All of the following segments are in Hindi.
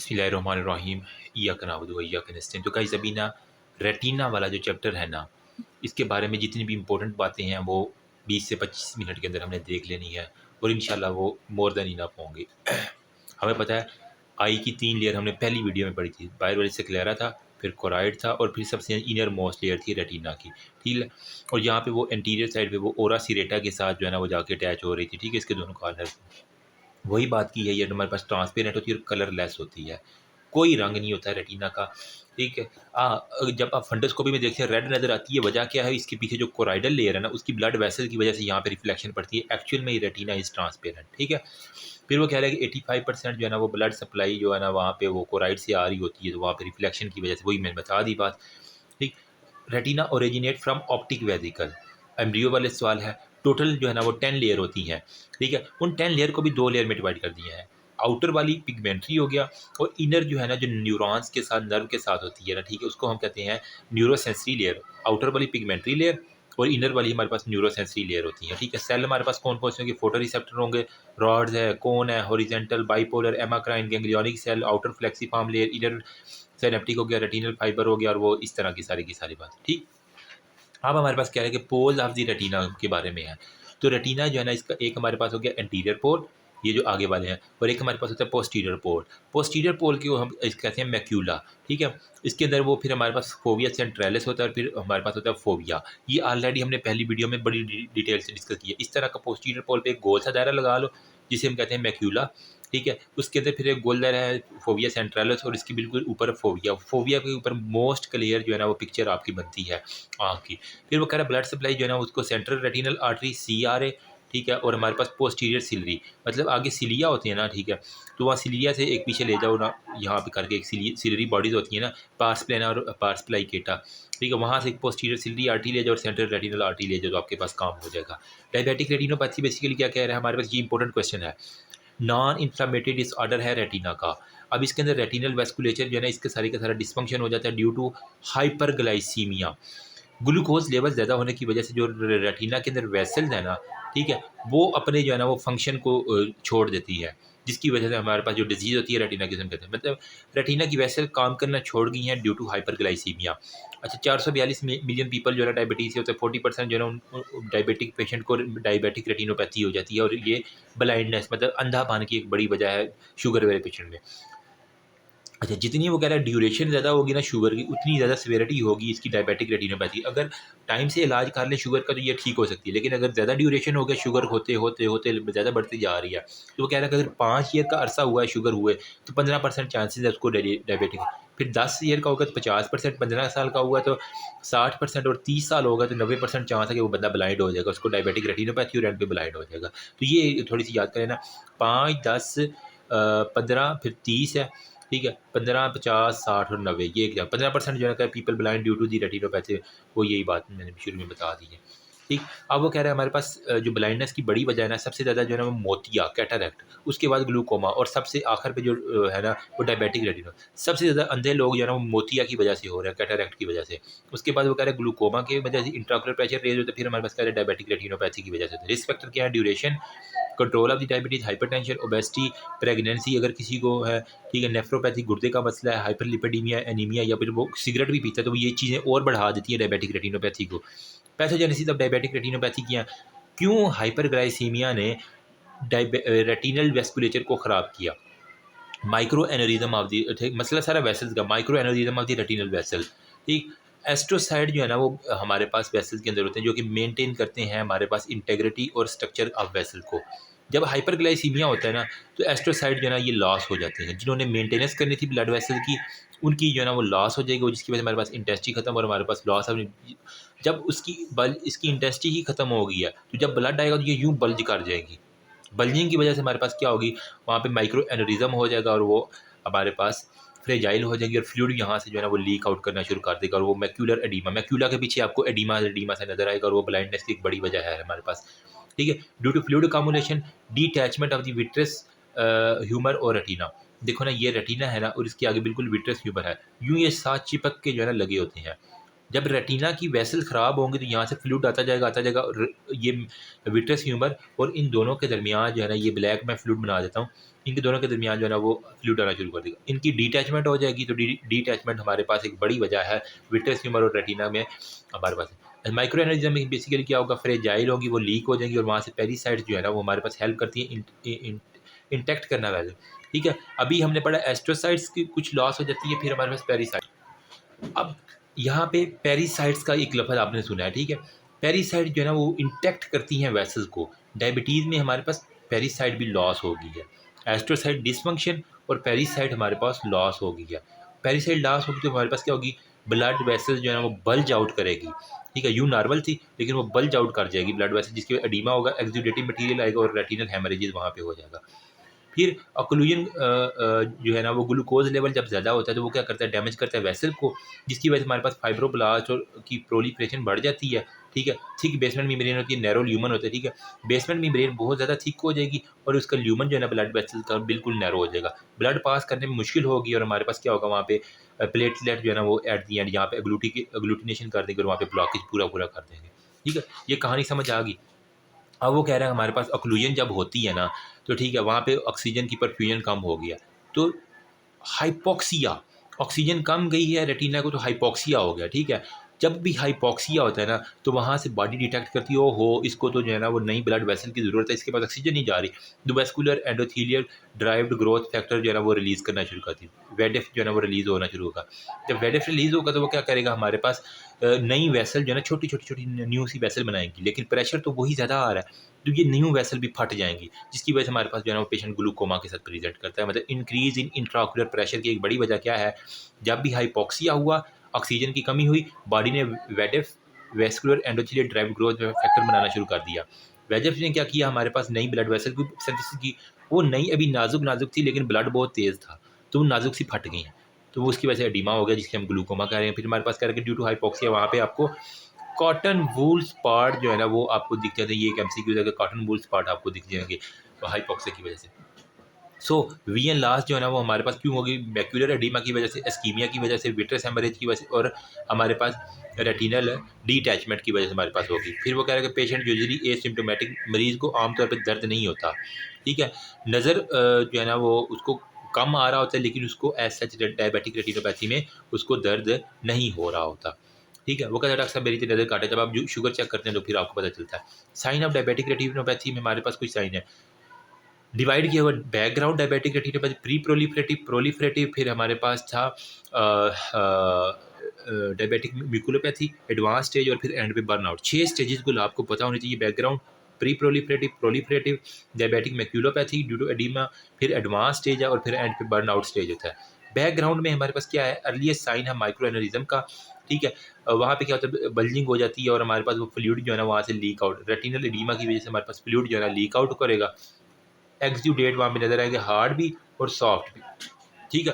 बिस्मिल्लाहिर्रहमानिर्रहीम इय्याक नअबुदु व इय्याक नस्तईन। तो गाइस अभी ना रेटिना वाला जो चैप्टर है ना, इसके बारे में जितनी भी इम्पोर्टेंट बातें हैं वो 20 से 25 मिनट के अंदर हमने देख लेनी है और इंशाल्लाह वो मोर देन इनफ होंगे। हमें पता है आई की 3 लेयर हमने पहली वीडियो में पढ़ी थी। बाहर वाली स्क्लेरा था, फिर कोराइड था और फिर सबसे इनर मोस्ट लेयर थी रेटिना की, ठीक है। और यहाँ पे वो एंटीरियर साइड पे वो ओरा सीरेटा के साथ जो है ना वो जाके अटैच हो रही थी, ठीक है, इसके दोनों कॉर्नर। वही बात की है, ये हमारे पास ट्रांसपेरेंट होती है और कलरलेस होती है, कोई रंग नहीं होता है रेटिना का, ठीक है। जब आप फंडोस्कोपी में देखते हैं रेड नज़र आती है, वजह क्या है, इसके पीछे जो कोराइडल लेयर है ना उसकी ब्लड वेसल की वजह से यहाँ पे रिफ्लेक्शन पड़ती है। एक्चुअल में ये रेटिना इज ट्रांसपेरेंट, ठीक है। फिर वो कह रहा है कि 85% जो है ना वो ब्लड सप्लाई जो है ना वहाँ पे वो कोराइड से आ रही होती है, तो वहाँ पे रिफ्लेक्शन की वजह से, वही मैंने बता दी बात, ठीक। Retina originate from optic vesicle, embryo वाले सवाल है। टोटल जो है ना वो 10 लेयर होती हैं, ठीक है। उन 10 लेयर को भी 2 लेयर में डिवाइड कर दिया है। आउटर वाली पिगमेंट्री हो गया और इनर जो है ना जो न्यूरॉन्स के साथ नर्व के साथ होती है ना, ठीक है, उसको हम कहते हैं न्यूरोसेंसरी लेयर। आउटर वाली पिगमेंट्री लेयर और इनर वाली हमारे पास न्यूरोसेंसरी लेयर होती है, ठीक है। सेल हमारे पास कौन कौन से होंगे, फोटो रिसेप्टर होंगे, रॉड्स है, कोन है, horizontal, bipolar, amacrine, ganglionic cell, outer plexiform layer, inner synaptic हो गया, रेटिनल फाइबर हो गया, और वो इस तरह की सारी बात, ठीक। अब हमारे पास क्या है कि पोल्स ऑफ द रेटिना के बारे में है। तो रेटिना जो है ना इसका एक हमारे पास हो गया एंटीरियर पोल, ये जो आगे वाले हैं, और एक हमारे पास होता है पोस्टीरियर पोल। पोस्टीरियर पोल को हम कहते हैं मैक्यूला, ठीक है। इसके अंदर वो फिर हमारे पास फोविया सेंट्रैलिस होता है और फिर हमारे पास होता है फोविया। ये ऑलरेडी हमने पहली वीडियो में बड़ी डिटेल से डिस्कस किया। इस तरह का पोस्टीरियर पोल पे एक गोल सा दायरा लगा लो जिसे हम कहते हैं मैक्यूला, ठीक है। उसके अंदर फिर एक गोल दायरा है फोविया सेंट्रैलिस और इसके बिल्कुल ऊपर फोविया। फोविया के ऊपर मोस्ट क्लियर जो है ना वो पिक्चर आपकी बनती है आँख की। फिर वो कह रहा है ब्लड सप्लाई जो है ना उसको सेंट्रल रेटिनल आर्टरी CRA, ठीक है, और हमारे पास पोस्टीरियर सिलरी, मतलब आगे सिलिया होती है ना, ठीक है। तो वहाँ सिलिया से एक पीछे ले जाओ ना, यहाँ पे करके एक सिलरी बॉडीज होती है ना, पार्स प्लेना और पार्स प्लाइकेटा, ठीक है। वहाँ से एक पोस्टीरियर सिलरी आर्टरी ले जाओ और सेंट्रल रेटिनल आर्टरी ले जाओ, तो आपके पास काम हो जाएगा। डायबिटिक रेटिनोपैथी बेसिकली क्या कह रहा है हमारे पास, ये इंपॉर्टेंट क्वेश्चन है। नॉन इन्फ्लामेटरी डिसऑर्डर है रेटिना का। अब इसके अंदर रेटिनल वेस्कुलेचर जो है ना इसके सारे का सारा डिस्फंक्शन हो जाता है due to hyperglycaemia. Glucose level ज़्यादा होने की वजह से जो रेटिना के अंदर वेसल्स है ना, ठीक है, वो अपने जो है ना वो फंक्शन को छोड़ देती है, जिसकी वजह से हमारे पास जो डिजीज़ होती है रेटिनाकिज्म कहते हैं, मतलब रेटिना की वेसल काम करना छोड़ गई हैं ड्यू टू हाइपरग्लाइसीमिया। अच्छा, 442 मिलियन पीपल जो है ना डायबिटीज़ से होते हैं, 40% जो है ना उन डायबिटिक पेशेंट को डायबिटिक रेटिनोपैथी हो जाती है, और ये ब्लाइंडनेस मतलब अंधापन की एक बड़ी वजह है शुगर वाले पेशेंट में। अच्छा, जितनी वो कह रहा है ड्यूरेशन ज़्यादा होगी ना शुगर की, उतनी ज़्यादा सिवियरिटी होगी इसकी डायबिटिक रेटिनोपैथी। अगर टाइम से इलाज कर ले शुगर का तो ये ठीक हो सकती है, लेकिन अगर ज़्यादा ड्यूरेशन हो गया शुगर होते होते होते ज़्यादा बढ़ती जा रही है, तो वो कह रहा है कि अगर 5 ईयर का अरसा हुआ है शुगर हुए तो 15% चांसेस है उसको डायबिटिक। फिर 10 ईयर का होगा तो 50%, 15 साल का हुआ तो 60%, और 30 साल होगा तो 90% चांस है कि वो बंदा ब्लाइंड हो जाएगा, उसको डायबिटिक रेटिनोपैथी और एंड पे ब्लाइंड हो जाएगा। तो ये थोड़ी सी याद करें ना, 5, 10, 15, फिर 30 है, ठीक है, 15, 50, 60 और 90, ये एग्जाम 15% जो है people blind due to the retinopathy, वो यही बात मैंने शुरू में बता दी है, ठीक। अब वो कह रहा है हमारे पास जो ब्लाइंडनेस की बड़ी वजह है ना, सबसे ज़्यादा जो है ना वो मोतिया कैटरैक्ट, उसके बाद ग्लूकोमा, और सबसे आखिर पे जो है ना वो डायबिटिक रेटिनो। सबसे ज़्यादा अंधे लोग जो है ना वो मोतिया की वजह से हो रहे हैं, कैटरैक्ट की वजह से। उसके बाद वो कह रहे हैं ग्लूकोमा की वजह से इंट्राकुलर प्रेशर रेज होता है, फिर हमारे पास कह रहे हैं डायबिटिक रेटिनोपैथी की वजह से। रिस्क फैक्टर क्या है, duration, control of the diabetes, hypertension, obesity, pregnancy अगर किसी को है, ठीक है, नेफ्रोपैथी गुर्दे का मसला है, हाइपरलिपिडीमिया, एनीमिया, या फिर वो सिगरेट भी पीता है, तो ये चीज़ें और बढ़ा देती है डायबिटिक रेटिनोपैथी को। पैथोजेनेसिस ऑफ डायबिटिक रेटिनोपैथी क्या, क्यों हाइपरग्लाइसीमिया ने रेटिनल वेस्कुलेचर को ख़राब किया। माइक्रो एनोरिज्म ऑफ दी, मसला सारा वेसल्स का, micro aneurysm of the retinal vessel, ठीक। एस्ट्रोसाइड जो है ना वो हमारे पास वेसल्स के अंदर होते हैं जो कि मेंटेन करते हैं हमारे पास इंटेग्रिटी और स्ट्रक्चर ऑफ वेसल को। जब हाइपरग्लाइसीमिया होता है ना तो एस्ट्रोसाइड जो है ना ये लॉस हो जाते हैं, जिन्होंने मेंटेनेंस करनी थी ब्लड वेसल की, उनकी जो है ना वो लॉस हो जाएगी, जिसकी वजह से हमारे पास इंटेस्टी खत्म और हमारे पास लॉस ऑफ, जब उसकी इसकी इंटेस्टी ही खत्म हो गई है तो जब ब्लड आएगा तो ये यूँ बल्ज कर जाएगी। बल्जिंग की वजह से हमारे पास क्या होगी, वहाँ पे माइक्रो एनोरिज्म हो जाएगा और वो हमारे पास फ्रेजाइल हो जाएगी और फ्लूइड यहाँ से जो है ना वो लीक आउट करना शुरू कर देगा, और वो मैक्यूलर एडीमा, मैक्यूला के पीछे आपको एडीमा एडीमा से नजर आएगा, और वो ब्लाइंडनेस की एक बड़ी वजह है हमारे पास, ठीक है। Due to fluid accommodation, detachment of the vitreous humour और रेटिना। देखो ना ये रेटिना है ना और इसके आगे बिल्कुल विट्रस ह्यूमर है, यूँ ये साथ चिपक के जो है ना लगे होते हैं, जब रेटिना की वेसल ख़राब होंगी तो यहाँ से फ्लूइड आता जाएगा और ये विट्रस ह्यूमर और इन दोनों के दरमियान जो है ना, ये ब्लैक मैं फ्लूइड बना देता हूँ, इनके दोनों के दरमियान जो है ना वो फ्लूइड आना शुरू कर देगा, इनकी डिटैचमेंट हो जाएगी। तो डिटैचमेंट हमारे पास एक बड़ी वजह है विट्रस ह्यूमर और रेटिना में हमारे पास। माइक्रो एनालिज्म में बेसिकली क्या होगा, फ्रेजाइल होगी, वो लीक हो जाएंगी और वहाँ से पेरिसाइट्स जो है ना वो हमारे पास हेल्प करती है इंटैक्ट करना वैसे, ठीक है। अभी हमने पढ़ा एस्ट्रोसाइट्स की कुछ लॉस हो जाती है, फिर हमारे पास पेरिसाइट। अब यहाँ पे पेरिसाइट्स का एक लफ्ज़ आपने सुना है, ठीक है। पेरिसाइट जो है ना वो इंटैक्ट करती हैं वेसल्स को। डायबिटीज़ में हमारे पास पेरिसाइट भी लॉस हो गई है, एस्ट्रोसाइट डिसफंक्शन और पेरिसाइट हमारे पास लॉस हो गई है। पेरिसाइट लॉस होगी तो हमारे पास क्या होगी, ब्लड वेसल्स जो है ना वो बल्ज आउट करेगी, ठीक है। यू नॉर्मल थी लेकिन वो बल्ज आउट कर जाएगी ब्लड वेसल, जिसकी एडीमा होगा, एक्सुडेटिव मटीरियल आएगा और रेटिनल हेमरेजेस वहाँ पे हो जाएगा। फिर ऑक्लूजन जो है ना वो ग्लूकोज लेवल जब ज़्यादा होता है तो वो क्या करता है, डैमेज करता है वेसल को, जिसकी वजह से हमारे पास फाइब्रोब्लास्ट और की प्रोलिफरेशन बढ़ जाती है, ठीक है। थिक बेसमेंट मेम्ब्रेन होती है, नैरो ल्यूमन होता है, ठीक है। बेसमेंट मेम्ब्रेन बहुत ज़्यादा थिक हो जाएगी और उसका ल्यूमन जो है ना ब्लड वेसल का बिल्कुल नैरो हो जाएगा, ब्लड पास करने में मुश्किल होगी और हमारे पास क्या होगा वहाँ पे प्लेटलेट जो है ना वो एट दी एंड यहाँ पे एग्लूटिनेशन कर देंगे और वहाँ पे ब्लॉकेज पूरा पूरा कर देंगे, ठीक है। ये कहानी समझ आ गई। अब वो कह रहा है हमारे पास ऑक्लूजन जब होती है ना तो ठीक है, वहाँ पे ऑक्सीजन की परफ्यूजन कम हो गया तो हाइपोक्सिया, ऑक्सीजन कम गई है रेटिना को तो हाइपोक्सिया हो गया, ठीक है। जब भी हाइपोक्सिया होता है ना तो वहाँ से बॉडी डिटेक्ट करती है, ओ हो इसको तो जो है ना वो नई ब्लड वेसल की ज़रूरत है, इसके पास ऑक्सीजन नहीं जा रही, तो vascular endothelial derived growth factor जो है ना वो रिलीज़ करना शुरू करती है, वेडेफ जो है ना वो रिलीज़ होना शुरू होगा। जब वेडेफ रिलीज़ होगा तो वो क्या करेगा, हमारे पास नई वेसल जो है ना छोटी छोटी छोटी न्यू सी वेसल बनाएंगी, लेकिन प्रेशर तो वही ज़्यादा आ रहा है तो ये न्यू वेसल भी फट जाएंगी, जिसकी वजह से हमारे पास जो है ना वो पेशेंट ग्लूकोमा के साथ प्रेजेंट करता है। मतलब इंक्रीज इन इंट्राऑक्यूलर प्रेशर की एक बड़ी वजह क्या है, जब भी हाइपोक्सिया हुआ, ऑक्सीजन की कमी हुई, बॉडी ने वेडेफ vascular endothelial derived growth factor बनाना शुरू कर दिया। वेडेफ ने क्या किया, हमारे पास नई ब्लड वेसल की सिंथेसिस की, वो नई अभी नाजुक नाजुक थी लेकिन ब्लड बहुत तेज़ था तो वो नाजुक सी फट गई हैं, तो वो उसकी वजह से एडिमा हो गया जिसके हम ग्लूकोमा कह रहे हैं। फिर हमारे पास कह रहे हैं ड्यू टू हाइपोक्सिया वहाँ पे आपको कॉटन वूल स्पॉट जो है ना वो आपको दिख जाते हैं, ये एक एमसीक्यू है कि कॉटन वूल स्पॉट आपको दिख जाएंगे हाइपोक्सिया की वजह से। सो वी एन लास्ट जो है ना वो हमारे पास क्यों होगी, मैक्यूलर एडीमा की वजह से, एस्कीमिया की वजह से, विट्रस हेमरेज की वजह से और हमारे पास रेटिनल डिटैचमेंट की वजह से हमारे पास होगी। फिर वो कह रहा है कि पेशेंट यूजुअली एसिम्प्टोमेटिक मरीज़ को आमतौर पर दर्द नहीं होता, ठीक है। नज़र जो है ना वो उसको कम आ रहा होता है लेकिन उसको एज सच डायबिटिक रेटिनोपैथी में उसको दर्द नहीं हो रहा होता, ठीक है। वो कहता है डॉक्टर साहब मेरी तो नज़र काटे, जब आप शुगर चेक करते हैं तो फिर आपको पता चलता है। साइन ऑफ डायबिटिक रेटिनोपैथी में हमारे पास कुछ साइन है, डिवाइड किया हुआ background diabetic retinopathy, pre proliferative, proliferative, फिर हमारे पास था डायबिटिक म्यूकुलोपैथी, एडवांस स्टेज और फिर एंड पे बर्नआउट। 6 स्टेजेस को आपको पता होनी चाहिए, background, pre proliferative, proliferative, diabetic maculopathy due to oedema, फिर एडवांस स्टेज है और फिर एंड पे बर्नआउट स्टेज होता है। बैकग्राउंड में हमारे पास क्या है, अर्लीस्ट साइन है माइक्रो एनेरिज्म का, ठीक है। वहाँ पे क्या होता है, बल्जिंग हो जाती है और हमारे पास वो फ्लूइड जो है ना वहाँ से लीक आउट, रेटिनल एडिमा की वजह से हमारे पास फ्लूइड जो है ना लीक आउट करेगा। एक्सुडेट वहाँ पे नजर आएंगे, हार्ड भी और सॉफ्ट भी, ठीक है।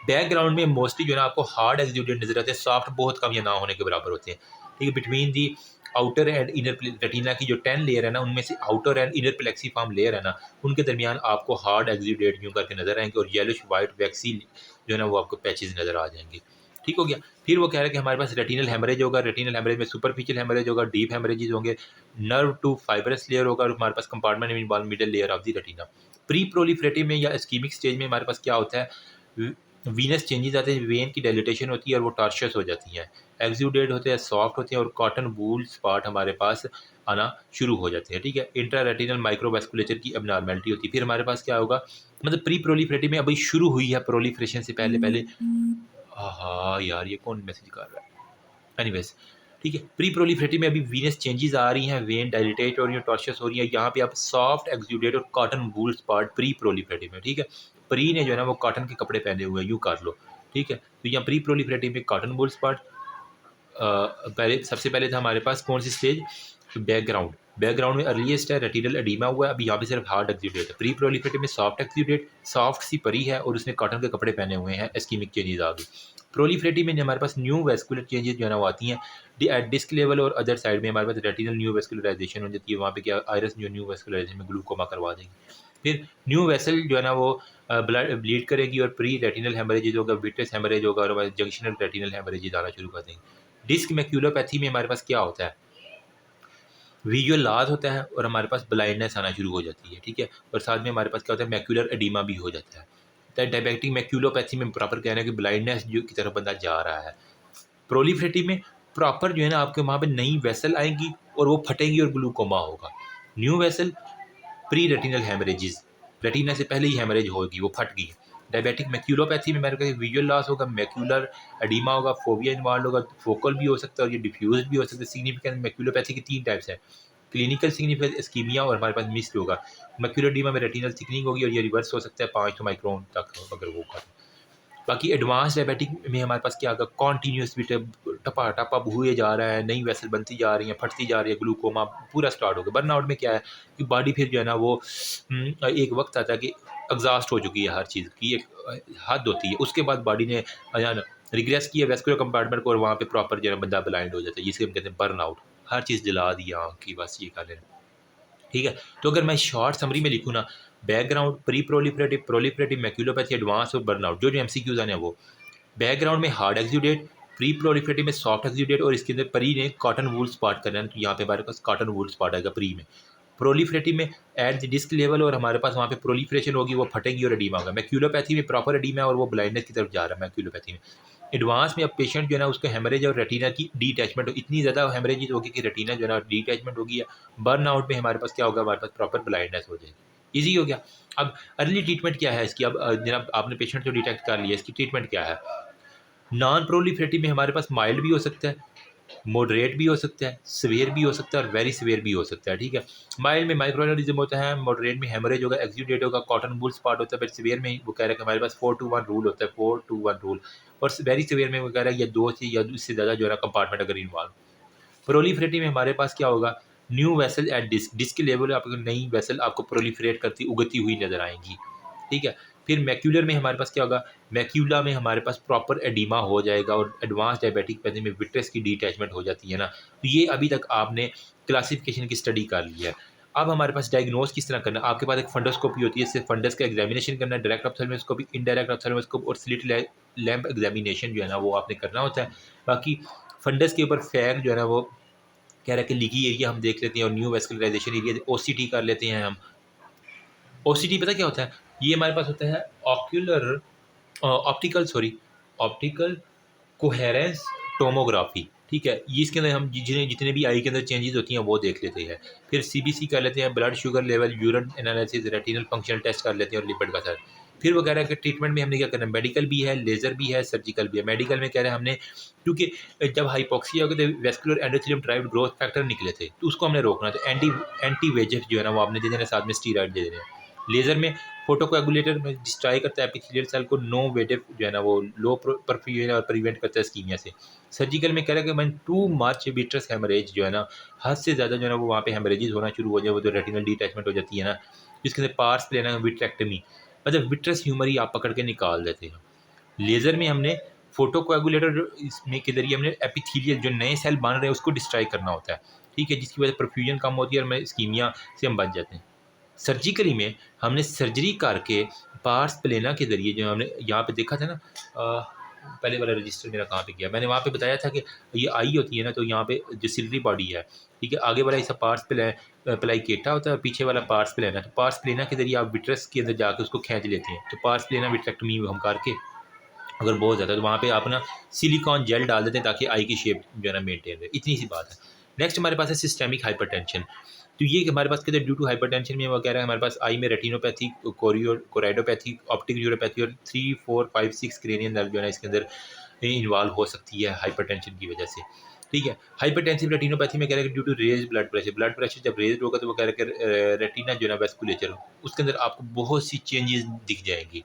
बैकग्राउंड में मोस्टली जो है ना आपको हार्ड एक्सुडेट नजर आते हैं, सॉफ्ट बहुत कम या ना होने के बराबर होते हैं, ठीक है। Between the outer and inner retina की जो 10 लेयर है ना उनमें से outer and inner plexiform layer है ना उनके दरमियान आपको हार्ड एक्सुडेट यूँ करके नजर आएंगे और येलोश वाइट वैक्सी जो है ना वो आपको पैचेज नजर आ जाएंगे, ठीक हो गया। फिर वो कह रहा है कि हमारे पास रेटिनल हेमरेज होगा, रेटिनल हेमरेज में सुपरफिशियल हेमरेज होगा, डीप हेमरेजेस होंगे, नर्व टू फाइबरस लेयर होगा और हमारे पास compartment in middle layer of the retina. Pre proliferative में या इस्कीमिक स्टेज में हमारे पास क्या होता है, वीनस चेंजेस आते हैं, वेन की डायलिटेशन होती है और वो टार्शियस हो जाती हैं, एक्सुडेट होते हैं, सॉफ्ट होते हैं और कॉटन वूल स्पॉट हमारे पास आना शुरू हो जाते हैं, ठीक है। इंट्रा रेटिनल माइक्रोवेस्कुलेचर की एबनॉर्मेलिटी होती है। फिर हमारे पास क्या होगा, मतलब प्री प्रोलिफरेटिव में अभी शुरू हुई है प्रोलिफरेशन से पहले पहले, हाँ यार ये कौन मैसेज कर रहा है, एनीवेज, ठीक है। प्री प्रोलिफरेटिव में अभी वीनस चेंजेस आ रही हैं, वेन डायलिटेट हो रही है, टॉर्शियस हो रही है, यहाँ पे आप सॉफ्ट एक्सुडेट और cotton wool spot pre proliferative में, ठीक है। प्री ने जो है ना वो कॉटन के कपड़े पहने हुए हैं यूँ कर लो, ठीक है। तो यहाँ प्री प्रोलिफरेटिव में कॉटन वूल स्पॉट, पहले सबसे पहले था हमारे पास कौन सी स्टेज, बैकग्राउंड, बैकग्राउंड में अर्लीस्ट है रेटिनल एडीमा हुआ है, अभी यहाँ पे सिर्फ हार्ड एक्सुडेट है। प्री प्रोलिफरेटिव में सॉफ्ट एक्सुडेट, सॉफ्ट सी परी है और उसने कॉटन के कपड़े पहने हुए हैं, एस्कीमिक चेंजेस आ गई। प्रोलिफरेटिव में हमारे पास न्यू वेस्कुलर चेंजेस जो है ना वो आती हैं, एट डिस्क लेवल और अदर साइड में हमारे पास रेटिनल न्यू वेस्कुलराइजेशन हो जाती है, वहाँ पे क्या आयरस जो न्यू वेस्कुलराइजेशन में ग्लूकोमा करवा देंगे। फिर न्यू वेसल जो है ना वो ब्लड ब्लीड करेगी और प्री रेटिनल हेमरेजेज होगा, विट्रेस हेमरेज होगा और जंक्शनल रेटिनल हेमरेजेज आना शुरू कर देंगे। डिस्क मैक्यूलोपैथी में हमारे पास क्या होता है, विजुअल लॉस होता है और हमारे पास ब्लाइंडनेस आना शुरू हो जाती है, ठीक है। और साथ में हमारे पास क्या होता है, मैक्यूलर एडिमा भी हो जाता है। तो डायबिटिक मैक्यूलोपैथी में प्रॉपर कहना है कि ब्लाइंडनेस जो की तरफ बंदा जा रहा है। प्रोलिफरेटिव में प्रॉपर जो है ना आपके वहाँ पे नई वेसल आएंगी और वो फटेंगी और ग्लूकोमा होगा। New vessel pre retinal haemorrhages, retina से पहले ही हेमरेज होगी, वो फट गई। डायबिटिक मैक्यूलोपैथी में मेरे को विजुअल लॉस होगा, मैक्यूलर एडिमा होगा, फोबिया इन्वॉल्व होगा, फोकल भी हो सकता है और ये डिफ्यूज भी हो सकता है। सिग्निफिकेंट मैक्यूलोपैथी की 3 टाइप्स है, क्लिनिकल सिग्निफिकेंट, इस्कीमिया और हमारे पास मिस्ड होगा। मैक्यूलर एडिमा में रेटिनल थिकनिंग होगी और ये रिवर्स हो सकता है 5 माइक्रोन तक अगर वो होगा। बाकी एडवांस डायबिटिक में हमारे पास क्या होगा, कॉन्टीन्यूस टपा टपा हुए जा रहा है, नई वेसल बनती जा रही है, फटती जा रही है, ग्लूकोमा पूरा स्टार्ट होगा। बर्नआउट में क्या है कि बॉडी फिर जो है ना वो एक वक्त आता है कि एग्जॉस्ट हो चुकी है हर चीज़ की, एक हद होती है, उसके बाद बॉडी ने रिग्रेस किया वेस्कुलर कंपार्टमेंट को और वहाँ पे प्रॉपर जो है बंदा ब्लाइंड हो जाता है, जिसे हम कहते हैं बर्नआउट। हर चीज़ जला दी आँख की, बस ये कर लेना, ठीक है। तो अगर मैं शॉर्ट समरी में लिखूँ ना, background pre proliferative, proliferative, maculopathy, advance और बर्नआउट, जो एमसीक्यूज आने हैं वो बैकग्राउंड में हार्ड एक्सुडेट, प्री प्रोलिफरेटिव में सॉफ्ट एक्सुडेट और इसके अंदर प्री ने कॉटन वूल स्पॉट करना है, तो यहाँ पे हमारे पास कॉटन वूल स्पॉट आएगा प्री में। प्रोलिफरेटिव में एट द डिस्क लेवल और हमारे पास वहाँ पे प्रोलिफरेशन होगी, वो फटेगी और एडीमा होगा। मैक्यूलोपैथी में प्रॉपर एडीमा है और वो ब्लाइंडनेस की तरफ जा रहा है मैक्यूलोपैथी में। एडवांस में अब पेशेंट जो है ना उसको हेमरेज और रेटिना की डीटैचमेंट, इतनी ज़्यादा हेमरेज होगी कि रेटिना जो है ना डीटैचमेंट होगी। बर्न आउट में हमारे पास क्या होगा, हमारे पास प्रॉपर ब्लाइंडनेस हो जाएगी। ईजी हो गया। अब अर्ली ट्रीटमेंट क्या है इसकी, अब जनाब आपने पेशेंट को डिटेक्ट कर लिया, इसकी ट्रीटमेंट क्या है। नॉन प्रोलिफरेटिव में हमारे पास माइल्ड भी हो सकता है, मॉडरेट भी हो सकता है, सीवियर भी हो सकता है और वेरी सीवियर भी हो सकता है, ठीक है। माइल्ड में माइक्रोएनेरिज्म होता है, मॉडरेट में हेमरेज होगा, एक्सुडेट होगा, कॉटन वूल स्पॉट होता है, फिर सीवियर में वो कह रहा है कि हमारे पास 4-to-1 रूल होता है, 4-to-1 रूल। और वेरी सीवियर में वो कह रहा है या 2 से या इससे ज़्यादा जो है ना कंपार्टमेंट अगर इन्वॉल्व। प्रोलिफरेटिव में हमारे पास क्या होगा, new vessel at disc, disc के लेवल आपको नई वेसल आपको प्रोलिफरेट करती उगती हुई नजर आएंगी, ठीक है। फिर मैक्यूलर में हमारे पास क्या होगा, मैक्यूला में हमारे पास प्रॉपर एडिमा हो जाएगा और एडवांस डायबिटिक पैथी में विट्रेस की डिटैचमेंट हो जाती है ना। तो ये अभी तक आपने क्लासिफिकेशन की स्टडी कर ली है। अब हमारे पास डायग्नोस किस तरह करना है, आपके पास एक फंडोस्कोपी होती है, इससे फंडस का एग्जामिनेशन करना है, डायरेक्ट ऑप्थेल्मोस्कोपी, इनडायरेक्ट ऑप्थेल्मोस्कोप और स्लिट लैंप एग्जामिनेशन जो है ना वो आपने करना होता है। बाकी फंडस के ऊपर फैग जो है ना वो कह रहा है कि लीगी एरिया हम देख लेते हैं और न्यू वेस्कुलराइजेशन एरिया ओसीटी कर लेते हैं हम। ओसीटी पता क्या होता है, ये हमारे पास होता है ऑक्यूलर ऑप्टिकल कोहेरेंस टोमोग्राफी, ठीक है। ये इसके अंदर हम जितने भी आई के अंदर चेंजेस होती हैं वो देख लेते हैं। फिर सीबीसी कर लेते हैं, blood sugar level, urine analysis, retinal functional test कर लेते हैं और लिपिड का सर। फिर वो कह रहा है कि ट्रीटमेंट में हमने क्या करना है, मेडिकल भी है, लेज़र भी है, सर्जिकल भी है। मेडिकल में कह रहे हैं हमने, क्योंकि जब हाइपोक्सिया हो गया तो vascular endothelium derived growth factor निकले थे, तो उसको हमने रोकना, तो एंटी वेजेफ जो है ना वो आपने दे देना, साथ में स्टीरॉइड दे देने। लेज़र में फोटोकोएगुलेटर में डिस्ट्रॉय करता है एपिथेलियल सेल को, नो वेटिव जो है ना वो लो परफ्यूजन और प्रिवेंट करता है स्कीमिया से। सर्जिकल में कह रहा है कि मैं टू मच विट्रस हेमरेज जो है ना, हद से ज़्यादा जो है ना वो वहाँ पे हेमरेजेस होना शुरू हो जाए, वो जो रेटिनल डिटैचमेंट हो जाती है ना, जिसके अंदर पार्स प्लेना विट्रेक्टमी, मतलब विट्रस ह्यूमर ही आप पकड़ के निकाल देते हैं। लेज़र में हमने फोटोकोएगुलेटर इसमें के जरिए हमने एपिथेलियल जो नए सेल बन रहे हैं उसको डिस्ट्रॉय करना होता है, ठीक है, जिसकी वजह से परफ्यूजन कम होती है और स्कीमिया से हम बच जाते हैं। सर्जिकली में हमने सर्जरी करके पार्स प्लेना के ज़रिए जो हमने यहाँ पे देखा था ना, पहले वाला रजिस्टर मेरा कहाँ पे गया, मैंने वहाँ पे बताया था कि ये आई होती है ना, तो यहाँ पे जो सिलरी बॉडी है, ठीक है, आगे वाला ऐसा पार्स प्लाइकेटा होता है और पीछे वाला पार्स प्लेना। तो पार्स प्लेना के ज़रिए आप विट्रस के अंदर जाकर उसको खींच लेते हैं, तो पार्स प्लेना विट्रेक्टमी हम करके अगर बहुत ज़्यादा तो वहाँ पे आप ना सिलिकॉन जेल डाल देते हैं ताकि आई की शेप जो है ना मेंटेन रहे, इतनी सी बात है। नेक्स्ट हमारे पास है सिस्टेमिक हाइपरटेंशन। तो ये हमारे पास कहते हैं ड्यू टू हाइपरटेंशन में वो कह रहा है हमारे पास आई में रेटिनोपैथी, कोराइडोपैथी, ऑप्टिक न्यूरोपैथी और 3, 4, 5, 6 क्रेनियन नर्व जो है ना इसके अंदर इन्वॉल्व हो सकती है हाइपरटेंशन की वजह से, ठीक है। हाइपरटेंसिव रेटिनोपैथी में कह रहा है कि due to raise blood pressure जब रेज होगा तो वो कह रहा है कि रेटिना जो है ना वेस्कुलेचर उसके अंदर आपको बहुत सी चेंजेस दिख जाएंगी,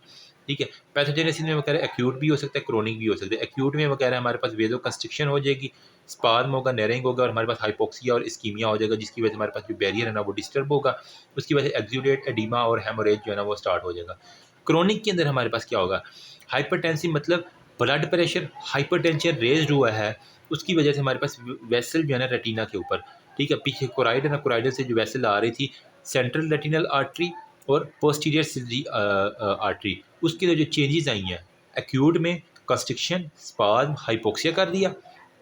ठीक है। पैथोजेनेसिस में वो कह रहा है एक्यूट भी हो सकता है, क्रोनिक भी हो सकता है। एक्यूट में वो कह रहा है हमारे पास वेजो कंस्ट्रिक्शन हो जाएगी, स्पाज्म होगा, नैरिंग होगा और हमारे पास हाइपोक्सिया और इस्कीमिया हो जाएगा, जिसकी वजह से हमारे पास जो बैरियर है ना वो डिस्टर्ब होगा, उसकी वजह से एक्सुडेट, एडिमा और हेमोरेज जो है ना वो स्टार्ट हो जाएगा। क्रोनिक के अंदर हमारे पास क्या होगा, हाइपरटेंसिव मतलब ब्लड प्रेशर हाइपरटेंशन रेज्ड हुआ है, उसकी वजह से हमारे पास वेसल जो है ना रेटिना के ऊपर, ठीक है, पीछे कोराइड है ना, कोराइडल से जो वेसल आ रही थी सेंट्रल रेटिनल आर्टरी और पोस्टीरियर सिलरी आर्टरी, उसके अंदर जो चेंजेस आई हैं, एक्यूट में कंस्ट्रिक्शन, स्पाज्म, हाइपोक्सिया कर दिया।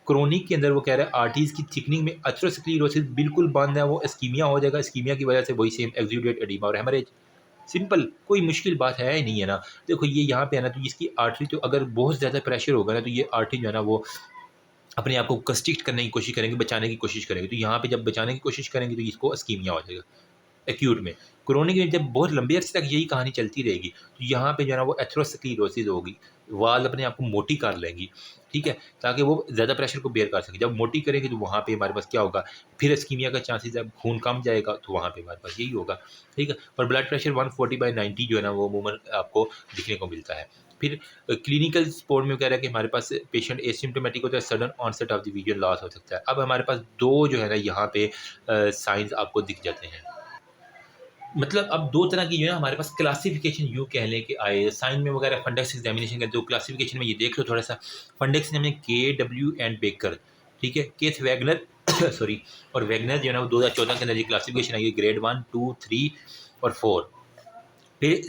क्रोनिक के अंदर वो कह रहा है आर्टरीज की थिकनिंग में एथेरोस्क्लेरोसिस बिल्कुल बंद है, वो इस्कीमिया हो जाएगा, इस्कीमिया की वजह से वही सेम एक्सुडेट एडिमा और हेमरेज। सिंपल, कोई मुश्किल बात है ही नहीं है ना। देखो ये यहाँ पे है ना, तो इसकी आर्टरी तो अगर बहुत ज़्यादा प्रेशर होगा ना, तो ये आर्टरी जो है ना वो अपने आप को कंस्ट्रिक्ट करने की कोशिश करेंगे, बचाने की कोशिश करेंगे। तो यहाँ पे जब बचाने की कोशिश करेंगे तो इसको इस्कीमिया हो जाएगा एक्यूट में। क्रोनिक में जब बहुत लंबे अर्से तक यही कहानी चलती रहेगी, तो यहाँ पे जो है ना वो एथेरोस्क्लेरोसिस होगी, वाल अपने आप को मोटी कर लेंगी, ठीक है, ताकि वो ज़्यादा प्रेशर को बेयर कर सके। जब मोटी करेंगे तो वहाँ पे हमारे पास क्या होगा, फिर इस्कीमिया का चांसेस है, खून कम जाएगा, तो वहाँ पे हमारे पास यही होगा, ठीक है। और ब्लड प्रेशर 140/90 जो है ना वो अमूमन आपको दिखने को मिलता है। फिर क्लिनिकल सपोर्ट में कह रहा है कि हमारे पास पेशेंट एसिम्प्टोमेटिक होता है, sudden onset of the vision loss हो सकता है। अब हमारे पास दो जो है ना यहाँ पे साइंस आपको दिख जाते हैं। मतलब अब दो तरह की जो है हमारे पास क्लासिफिकेशन यूँ कह लें कि आए साइन में वगैरह फंडेक्स एग्जामिनेशन का, तो क्लासिफिकेशन में ये देख लो थोड़ा सा। फंडेक्स में KW एंड बेकर, ठीक है, केथ वैगनर सॉरी, और वैगनर जो है ना वो 2014 के अंदर ये क्लासिफिकेशन आई है, ग्रेड 1, 2, 3 और 4। फिर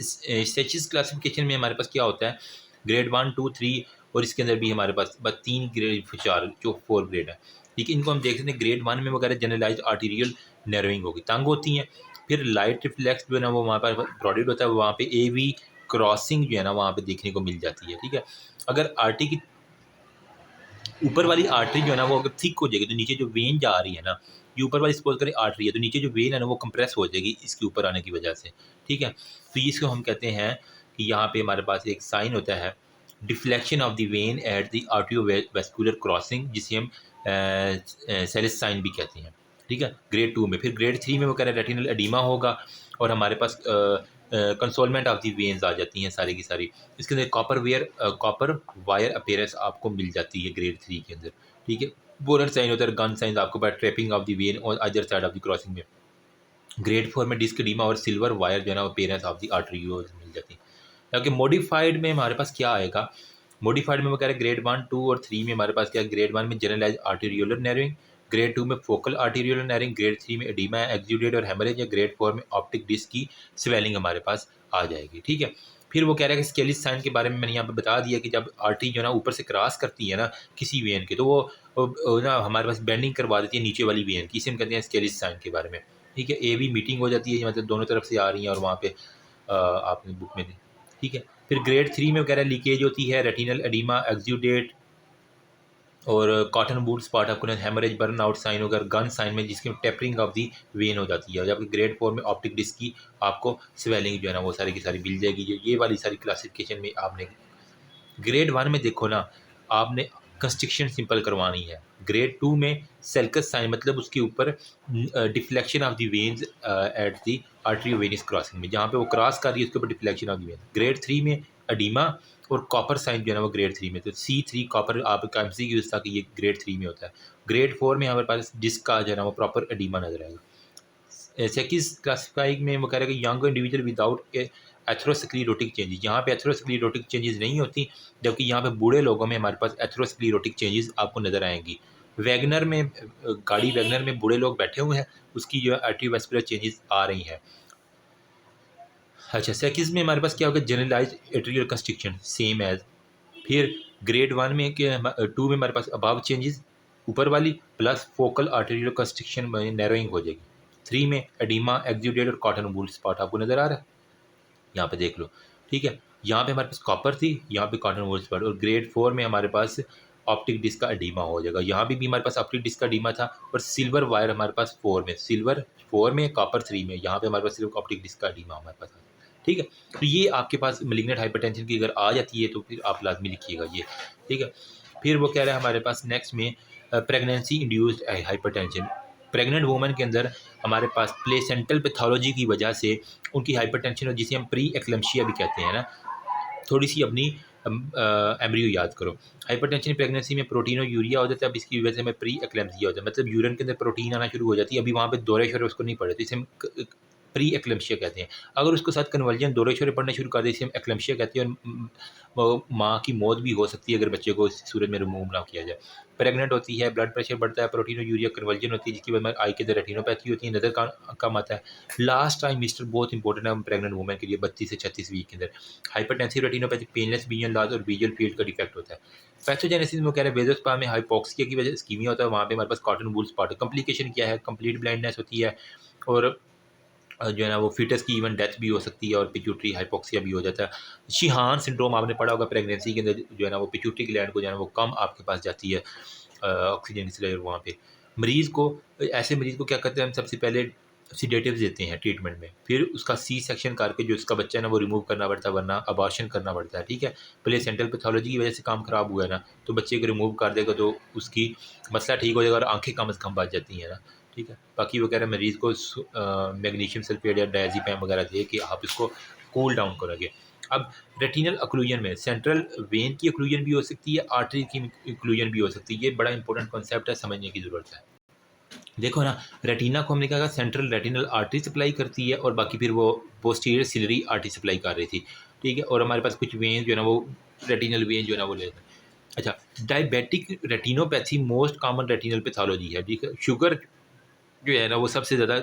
स्टेचिस क्लासिफिकेशन में हमारे पास क्या होता है, ग्रेड 1, 2, 3, और इसके अंदर भी हमारे पास बस 3 ग्रेड 4 जो 4 ग्रेड है, ठीक है। इनको हम देख सकते हैं, ग्रेड 1 में वगैरह जनरलाइज आर्टीरियल नैरोइंग होगी, तंग होती हैं। फिर लाइट रिफ्लेक्स जो है ना वो वहाँ पर ब्रॉडेड होता है, वहाँ पे AV क्रॉसिंग जो है ना वहाँ पे देखने को मिल जाती है, ठीक है। अगर आर्टी की ऊपर वाली आर्टरी जो है ना वो अगर थिक हो जाएगी, तो नीचे जो वेन जा रही है ना, ये ऊपर वाली सपोज करें आर्टरी है, तो नीचे जो वेन है ना वो कंप्रेस हो जाएगी इसके ऊपर आने की वजह से, ठीक है। तो इसको हम कहते हैं कि यहाँ पे हमारे पास एक साइन होता है, deflection of the vein at the arteriovascular crossing, जिसे हम सेलेस साइन भी कहते हैं, ठीक है, ग्रेड 2 में। फिर ग्रेड 3 में वो कह रहे हैं रेटिनल एडिमा होगा, और हमारे पास कंसोलमेंट ऑफ दी वेन्स आ जाती हैं सारी की सारी। इसके अंदर कॉपर वायर अपीयरेंस आपको मिल जाती है ग्रेड 3 के अंदर, ठीक है। बोरर साइन होता है, गन साइन आपको by trapping of the vein और other side of the crossing में। ग्रेड 4 में डिस्क एडिमा और सिल्वर वायर जो है ना अपीयरेंस ऑफ द आर्टरियोज मिल जाती है। जबकि मॉडिफाइड में हमारे पास क्या आएगा, मॉडिफाइड में वो कह रहे हैं ग्रेड 1, 2 और 3 में हमारे पास क्या है, ग्रेड 1 में जनरलाइज आर्टीरियोलर नैरोइंग, ग्रेड 2 में फोकल आर्टीरियोलर नैरोइंग, ग्रेड 3 में एडिमा एक्सुडेट और हेमरेज, या ग्रेड 4 में ऑप्टिक डिस्क की स्वेलिंग हमारे पास आ जाएगी, ठीक है। फिर वो कह रहा है कि स्केलिस साइन के बारे में मैंने यहाँ पे बता दिया कि जब आर्टरी जो है ना ऊपर से क्रॉस करती है ना किसी वेन के, तो वो ना हमारे पास बेंडिंग करवा देती है नीचे वाली वेन की, इसे हम कहते हैं स्केलिस साइन के बारे में, ठीक है। AV मीटिंग हो जाती है, मतलब दोनों तरफ से आ रही हैं और वहाँ पे आपने बुक में, ठीक है। फिर ग्रेड 3 में वगैरह लीकेज होती है, रेटिनल एडिमा, एक्सुडेट और कॉटन बूट स्पॉट आपको हेमरेज, बर्न आउट साइन होगा, गन साइन में जिसकी टेपरिंग ऑफ दी वेन हो जाती है। जबकि ग्रेड 4 में ऑप्टिक डिस्क की आपको स्वेलिंग जो है ना वो सारी की सारी मिल जाएगी। जो ये वाली सारी क्लासिफिकेशन में आपने ग्रेड 1 में देखो ना, आपने कंस्ट्रिक्शन सिंपल करवानी है। ग्रेड 2 में सेल्कस साइन, मतलब उसके ऊपर deflection of the veins at the arteriovenous crossing में, जहाँ पे वो क्रॉस कर रही है उसके ऊपर deflection of the veins. Grade 3 में एडिमा और कॉपर साइन जो है ना वो ग्रेड 3 में, तो C3 कॉपर आपका MCQ था कि ये ग्रेड 3 में होता है। ग्रेड 4 में हमारे पास डिस्क का जो है ना वो प्रॉपर एडिमा नजर आएगा। सेकिस क्लासिफाइंग में वो कह रहे हैं कि young individual without atherosclerotic changes, यहाँ पे एथेरोस्क्लेरोटिक चेंजेस नहीं होती, जबकि यहाँ पे बूढ़े लोगों में हमारे पास एथेरोस्क्लेरोटिक चेंजेस आपको नज़र आएंगी। वैगनर में गाड़ी वैगनर में बूढ़े लोग बैठे हुए हैं, उसकी जो है आर्टियोवेस्कुलर चेंजेस आ रही हैं। अच्छा, सेकिस में हमारे पास क्या होगा, generalise atrial constriction same as. फिर ग्रेड 1 में 2 में हमारे पास अबाव चेंजेस ऊपर वाली प्लस फोकल आर्टेरियल कंस्ट्रिक्शन में नैरोइंग हो जाएगी। 3 में एडिमा, एक्सुडेट और कॉटन वूल स्पॉट आपको नज़र आ रहा है, यहाँ पे देख लो, ठीक है। यहाँ पे हमारे पास कॉपर थी, यहाँ पे कॉटन वूल स्पॉट, और ग्रेड 4 में हमारे पास ऑप्टिक डिस्क का एडिमा हो जाएगा। यहाँ भी हमारे पास ऑप्टिक डिस्क का एडिमा था, और सिल्वर वायर हमारे पास 4 में, सिल्वर 4 में, कॉपर 3 में, यहाँ पे हमारे पास सिर्फ ऑप्टिक डिस्क का एडिमा हमारे पास, ठीक है। तो ये आपके पास मेलिग्नेंट हाइपरटेंशन की अगर आ जाती है तो फिर आप लाजमी लिखिएगा ये, ठीक है। फिर वो कह रहा है हमारे पास नेक्स्ट में pregnancy induced hypertension. Pregnant woman के अंदर हमारे पास प्लेसेंटल पैथोलॉजी की वजह से उनकी हाइपरटेंशन हो, जिसे हम प्री एक्लम्शिया भी कहते हैं ना। थोड़ी सी अपनी एम्ब्रियो याद करो। हाइपरटेंशन प्रेगनेंसी में प्रोटीन और यूरिया हो जाता है, अब इसकी वजह से हमें प्री एक्लम्सिया होता है, मतलब यूरिन के अंदर प्रोटीन आना शुरू हो जाती है। अभी वहाँ पे दौरे शोरे उसको नहीं पड़े, तो इसे हम प्री एक्लम्शिया कहते हैं। अगर उसके साथ कन्वर्जन दौरे शोरे पड़ने शुरू कर दे, इसे हम एक्लम्शिया कहते हैं, और वो माँ की मौत भी हो सकती है अगर बच्चे को इस सूरत में रिमूव ना किया जाए। प्रेग्नेंट होती है, ब्लड प्रेशर बढ़ता है, प्रोटीन और यूरिया कन्वर्जन होती है, जिसकी वजह से आई के अंदर रेटिनोपैथी होती है, नज़र का कम आता है। लास्ट टाइम मिस्टर बहुत इंपॉर्टेंट है प्रेग्नेंट वुमेन के लिए 32 से 36 वीक के अंदर। Hypertensive retinopathy, painless vision loss और विजुअल फील्ड का डिफेक्ट होता है। पैथोजेनेसिस में कह रहे हैं वेजोस्पर्म में हाइपोक्सिया की वजह से इस्कीमिया होता है, वहाँ पे हमारे पास कॉटन वूल स्पॉट है। कॉम्प्लिकेशन क्या है? कंप्लीट ब्लाइंडनेस होती है, और जो है ना वो फीटस की इवन डेथ भी हो सकती है, और पिट्यूटरी हाइपोक्सिया भी हो जाता है। शिहान सिंड्रोम आपने पढ़ा होगा, प्रेगनेंसी के अंदर जो है ना वो पिट्यूटरी ग्लैंड को जो है ना वो कम आपके पास जाती है ऑक्सीजन की लेवल वहाँ पे। मरीज़ को, ऐसे मरीज़ को क्या करते हैं हम, सबसे पहले सीडेटिव्स देते हैं ट्रीटमेंट में, फिर उसका सी सेक्शन करके जो उसका बच्चा है ना वो रिमूव करना पड़ता है, वरना अबॉर्शन करना पड़ता है, ठीक है। प्लेसेंटल पैथोलॉजी की वजह से काम ख़राब हुआ है ना, तो बच्चे को रिमूव कर देगा तो उसकी मसला ठीक हो जाएगा, और आँखें कम से कम बच जाती हैं ना, ठीक है। बाकी वो कह रहे हैं मरीज़ को मैग्नीशियम सल्फेट या डायज़ेपम वगैरह दे के आप इसको कूल डाउन करोगे। अब रेटिनल ऑक्लूजन में सेंट्रल वेन की ऑक्लूजन भी हो सकती है, आर्टरी की ऑक्लूजन भी हो सकती है। ये बड़ा इंपॉर्टेंट कॉन्सेप्ट है, समझने की ज़रूरत है। देखो ना, रेटिना को हमने कहा सेंट्रल रेटिनल आर्टरी सप्लाई करती है, और बाकी फिर वो पोस्टीरियर सिलरी आर्टरी सप्लाई कर रही थी, ठीक है। और हमारे पास कुछ वेन जो है ना वो रेटिनल वेन जो है ना वो लेते हैं। अच्छा, diabetic retinopathy most common retinal pathology है, ठीक है। शुगर जो है ना वो सबसे ज़्यादा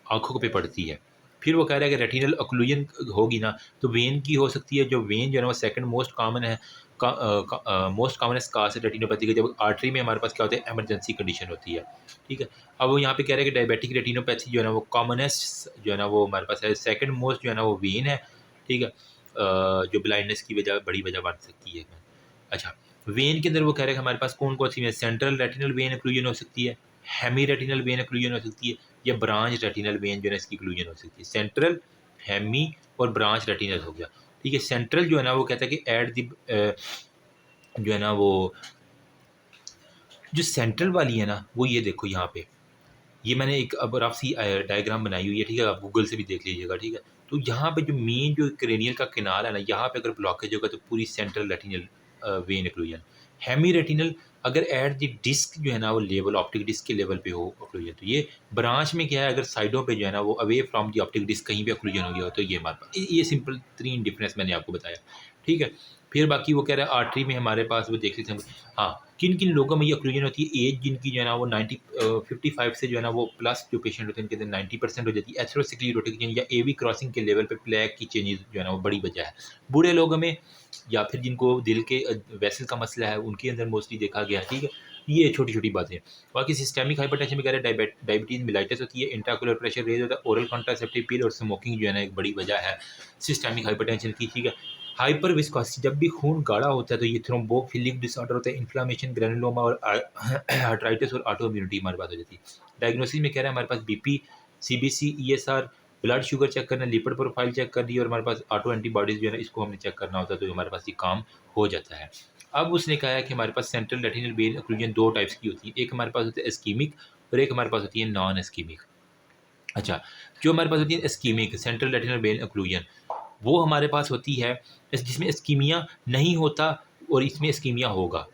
आँखों पे पड़ती है। फिर वो कह रहा है कि रेटिनल ऑक्लूजन होगी ना, तो वेन की हो सकती है, जो वेन जो है ना वो सेकंड मोस्ट कॉमन है, मोस्ट कॉमन है स्कार से रेटिनोपैथी का, जब आर्टरी में हमारे पास क्या होता है, इमरजेंसी कंडीशन होती है, ठीक है। अब वो यहाँ पे कह रहे हैं कि डायबिटिक रेटिनोपैथी जो है ना वो कॉमनेस्ट जो है ना वो हमारे पास है, सेकंड मोस्ट जो है ना वो वेन है, ठीक है। जो ब्लाइंडनेस की वजह, बड़ी वजह बन सकती है। अच्छा, वेन के अंदर वो कह रहे हैं कि हमारे पास कौन कौन सी vein, central retinal vein occlusion हो सकती है, हेमी रेटिनल वेन एक्लूजन हो सकती है, या ब्रांच रेटिनल वेन जो है इसकी एक्लूजन हो सकती है। सेंट्रल, हेमी और ब्रांच रेटिनल हो गया, ठीक है। सेंट्रल जो है ना वो कहता है कि एट दी जो है ना वो जो सेंट्रल वाली है ना वो ये देखो यहाँ पे, ये मैंने एक अब रफ सी डायग्राम बनाई हुई है, ठीक है। आप गूगल से भी देख लीजिएगा, ठीक है। तो यहाँ पे जो मेन जो क्रेनियल का किनार है ना, यहाँ पे अगर ब्लॉकेज होगा तो पूरी central retinal vein occlusion. Hemi retinal अगर एट द डिस्क जो है ना वो लेवल, ऑप्टिक डिस्क के लेवल पे हो ऑक्लूजन, तो ये ब्रांच में क्या है, अगर साइडों पे जो है ना वो away from the optic disc कहीं पे ऑक्लूजन हो गया हो, तो ये हमारे पास ये सिंपल 3 डिफरेंस मैंने आपको बताया, ठीक है। फिर बाकी वो कह रहा है आर्टरी में हमारे पास वो देख लेते हैं। हाँ, किन किन लोगों में ये ऑक्लूजन होती है, एज जिनकी जो है ना वो 55 से जो है ना वो प्लस जो पेशेंट होते हैं उनके अंदर 90% हो जाती है। एथेरोस्क्लेरोटिक चेंज या एवी क्रॉसिंग के लेवल पे प्लेग की चेंजेस जो है ना वो बड़ी वजह है। बूढ़े लोगों में, या फिर जिनको दिल के वेसल का मसला है, उनके अंदर मोस्टली देखा गया है, ठीक है। ये छोटी छोटी बातें हैं। बाकी सिस्टेमिक हाइपरटेंशन में कह रहे हैं डायबिटीज़ मिलाइटिस होती है, इंट्राकुलर प्रेशर रेज होता है, ओरल कॉन्ट्रासेप्टिव पिल और स्मोकिंग जो है ना एक बड़ी वजह है सिस्टेमिक हाइपरटेंशन की, ठीक है। हाइपर विस्कोसिटी, जब भी खून गाढ़ा होता है तो ये थ्रोम्बोफिलिक डिसऑर्डर होता है, इन्फ्लामेशन, ग्रेनुलोमा और आर्थराइटिस और ऑटो इम्यूनिटी हमारे पास हो जाती है। डायग्नोसिस में कह रहा है हमारे पास BP, CBC, ESR, blood sugar check करना, लिपिड प्रोफाइल चेक करनी, और हमारे पास ऑटो एंटीबॉडीज़ जो है ना इसको हमने चेक करना होता है, तो हमारे पास ये काम हो जाता है। अब उसने कहा है कि हमारे पास central retinal vein occlusion 2 types की होती है, एक हमारे पास होती है इस्कीमिक, और एक हमारे पास होती है नॉन इस्कीमिक। अच्छा, जो हमारे पास होती है ischaemic central retinal vein occlusion, वो हमारे पास होती है जिसमें इस्कीमिया नहीं होता, और इसमें इस्कीमिया होगा।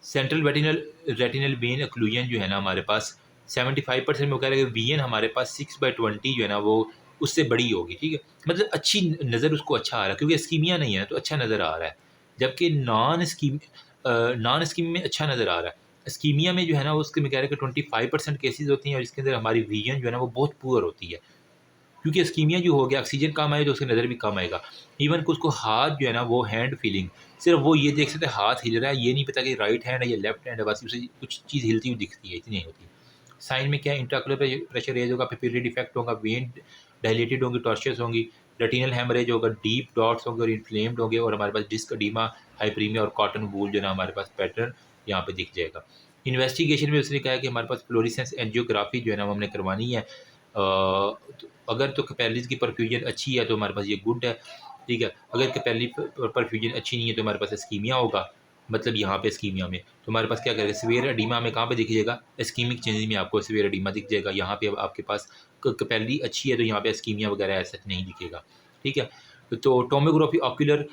Central retinal retinal vein occlusion जो है ना हमारे पास 75% में वो कह रहा है कि वीएन हमारे पास 6/20 जो है ना वो उससे बड़ी होगी, ठीक है। मतलब अच्छी नज़र उसको अच्छा आ रहा है, क्योंकि इस्कीमिया नहीं है ना, तो अच्छा नज़र आ रहा है। जबकि नॉन स्कीम में अच्छा नज़र आ रहा है। इस्कीमिया में जो है ना वो उसके में कह रहा है कि 25% केसेज़ होती हैं, और इसके अंदर हमारी विजन जो है ना वो बहुत पुअर होती है, क्योंकि इस्कीमिया जो हो गया, ऑक्सीजन कम आए तो उसकी नज़र भी कम आएगा। इवन कि उसको हाथ जो है ना वो हैंड फीलिंग, सिर्फ वो ये देख सकते हैं हाथ हिल रहा है, ये नहीं पता कि राइट हैंड है या लेफ्ट हैंड है, बस उसे कुछ चीज़ हिलती हुई दिखती है, इतनी नहीं होती। साइन में क्या है, इंट्राकुलर प्रेशर रेज होगा, पिपिलरी डिफेक्ट होगा, वेन डायलेटेड होंगी, टॉर्शियस होंगी, रेटिनल हेमरेज होगा, डीप डॉट्स होंगे और इन्फ्लेम्ड होंगे, और हमारे पास डिस्क एडीमा, हाइपरीमिया और कॉटन वूल जो है ना हमारे पास पैटर्न यहाँ पे दिख जाएगा। इन्वेस्टिगेशन में उसने कहा है कि हमारे पास फ्लोरेसेंस एंजियोग्राफी जो है ना वो हमने करवानी है। तो अगर तो कैपेलिस की परफ्यूजन अच्छी है तो हमारे पास ये गुड है, ठीक है। अगर कैपेली परफ्यूजन अच्छी नहीं है तो हमारे पास इस्कीमिया होगा, मतलब यहाँ पे इस्कीमिया में तो हमारे पास क्या करेगा, सीवियर एडीमा में कहाँ पे दिखेगा, इस्कीमिक चेंजेस में आपको सीवियर एडीमा दिख जाएगा। यहाँ पे अब आपके पास कैपेली अच्छी है तो यहाँ पे इस्कीमिया वगैरह ऐसा नहीं दिखेगा, ठीक है। तो टोमोग्राफी, ऑक्यूलर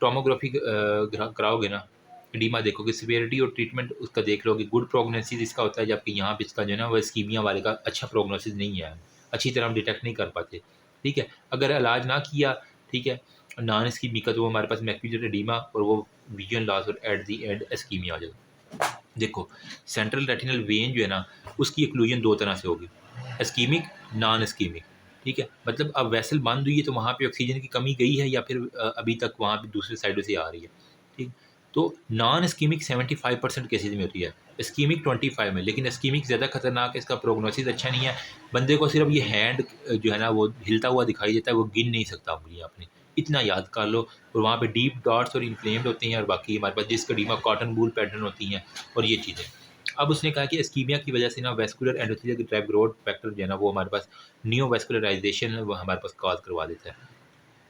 टोमोग्राफी कराओगे ना, एडीमा देखोगे, सीवियरिटी और ट्रीटमेंट उसका देख लोगे, गुड प्रोग्नोसिस इसका होता है, जबकि यहाँ पे इसका जो है ना वो इस्कीमिया वाले का अच्छा प्रोग्नोसिस नहीं है, अच्छी तरह हम डिटेक्ट नहीं कर पाते। ठीक है, अगर इलाज ना किया, ठीक है, नॉन इस्कीमी का, तो वो हमारे पास मैक्यूलर एडीमा और वो विजन लॉस और एट दी एंड इस्कीमिया आ जाएगा। देखो, सेंट्रल रेटिनल वेन जो है ना, उसकी एक्लूजन दो तरह से होगी, इस्कीमिक, नॉन इस्कीमिक। ठीक है, मतलब अब वेसल बंद हुई है तो वहाँ पे ऑक्सीजन की कमी गई है या फिर अभी तक वहाँ पे दूसरी साइडों से आ रही है। ठीक, तो नॉन इस्कीमिक 75% केसेज में होती है, इस्कीमिक 25 में, लेकिन इस्कीमिक ज़्यादा खतरनाक है, इसका प्रोग्नोसिस अच्छा नहीं है। बंदे को सिर्फ ये हैंड जो है ना वो हिलता हुआ दिखाई देता है, वो गिन नहीं सकता उंगलियाँ अपनी, इतना याद कर लो। और वहाँ पे डीप डॉट्स और इन्फ्लेम्ड होती हैं, और बाकी हमारे पास जिसका डीमा कॉटन बूल पैटर्न होती हैं और ये चीज़ें। अब उसने कहा कि इस्कीमिया की वजह से ना vascular endothelial drive growth factor जो है ना वो हमारे पास नियोवेस्कुलराइजेशन वो हमारे पास कॉज करवा देता है।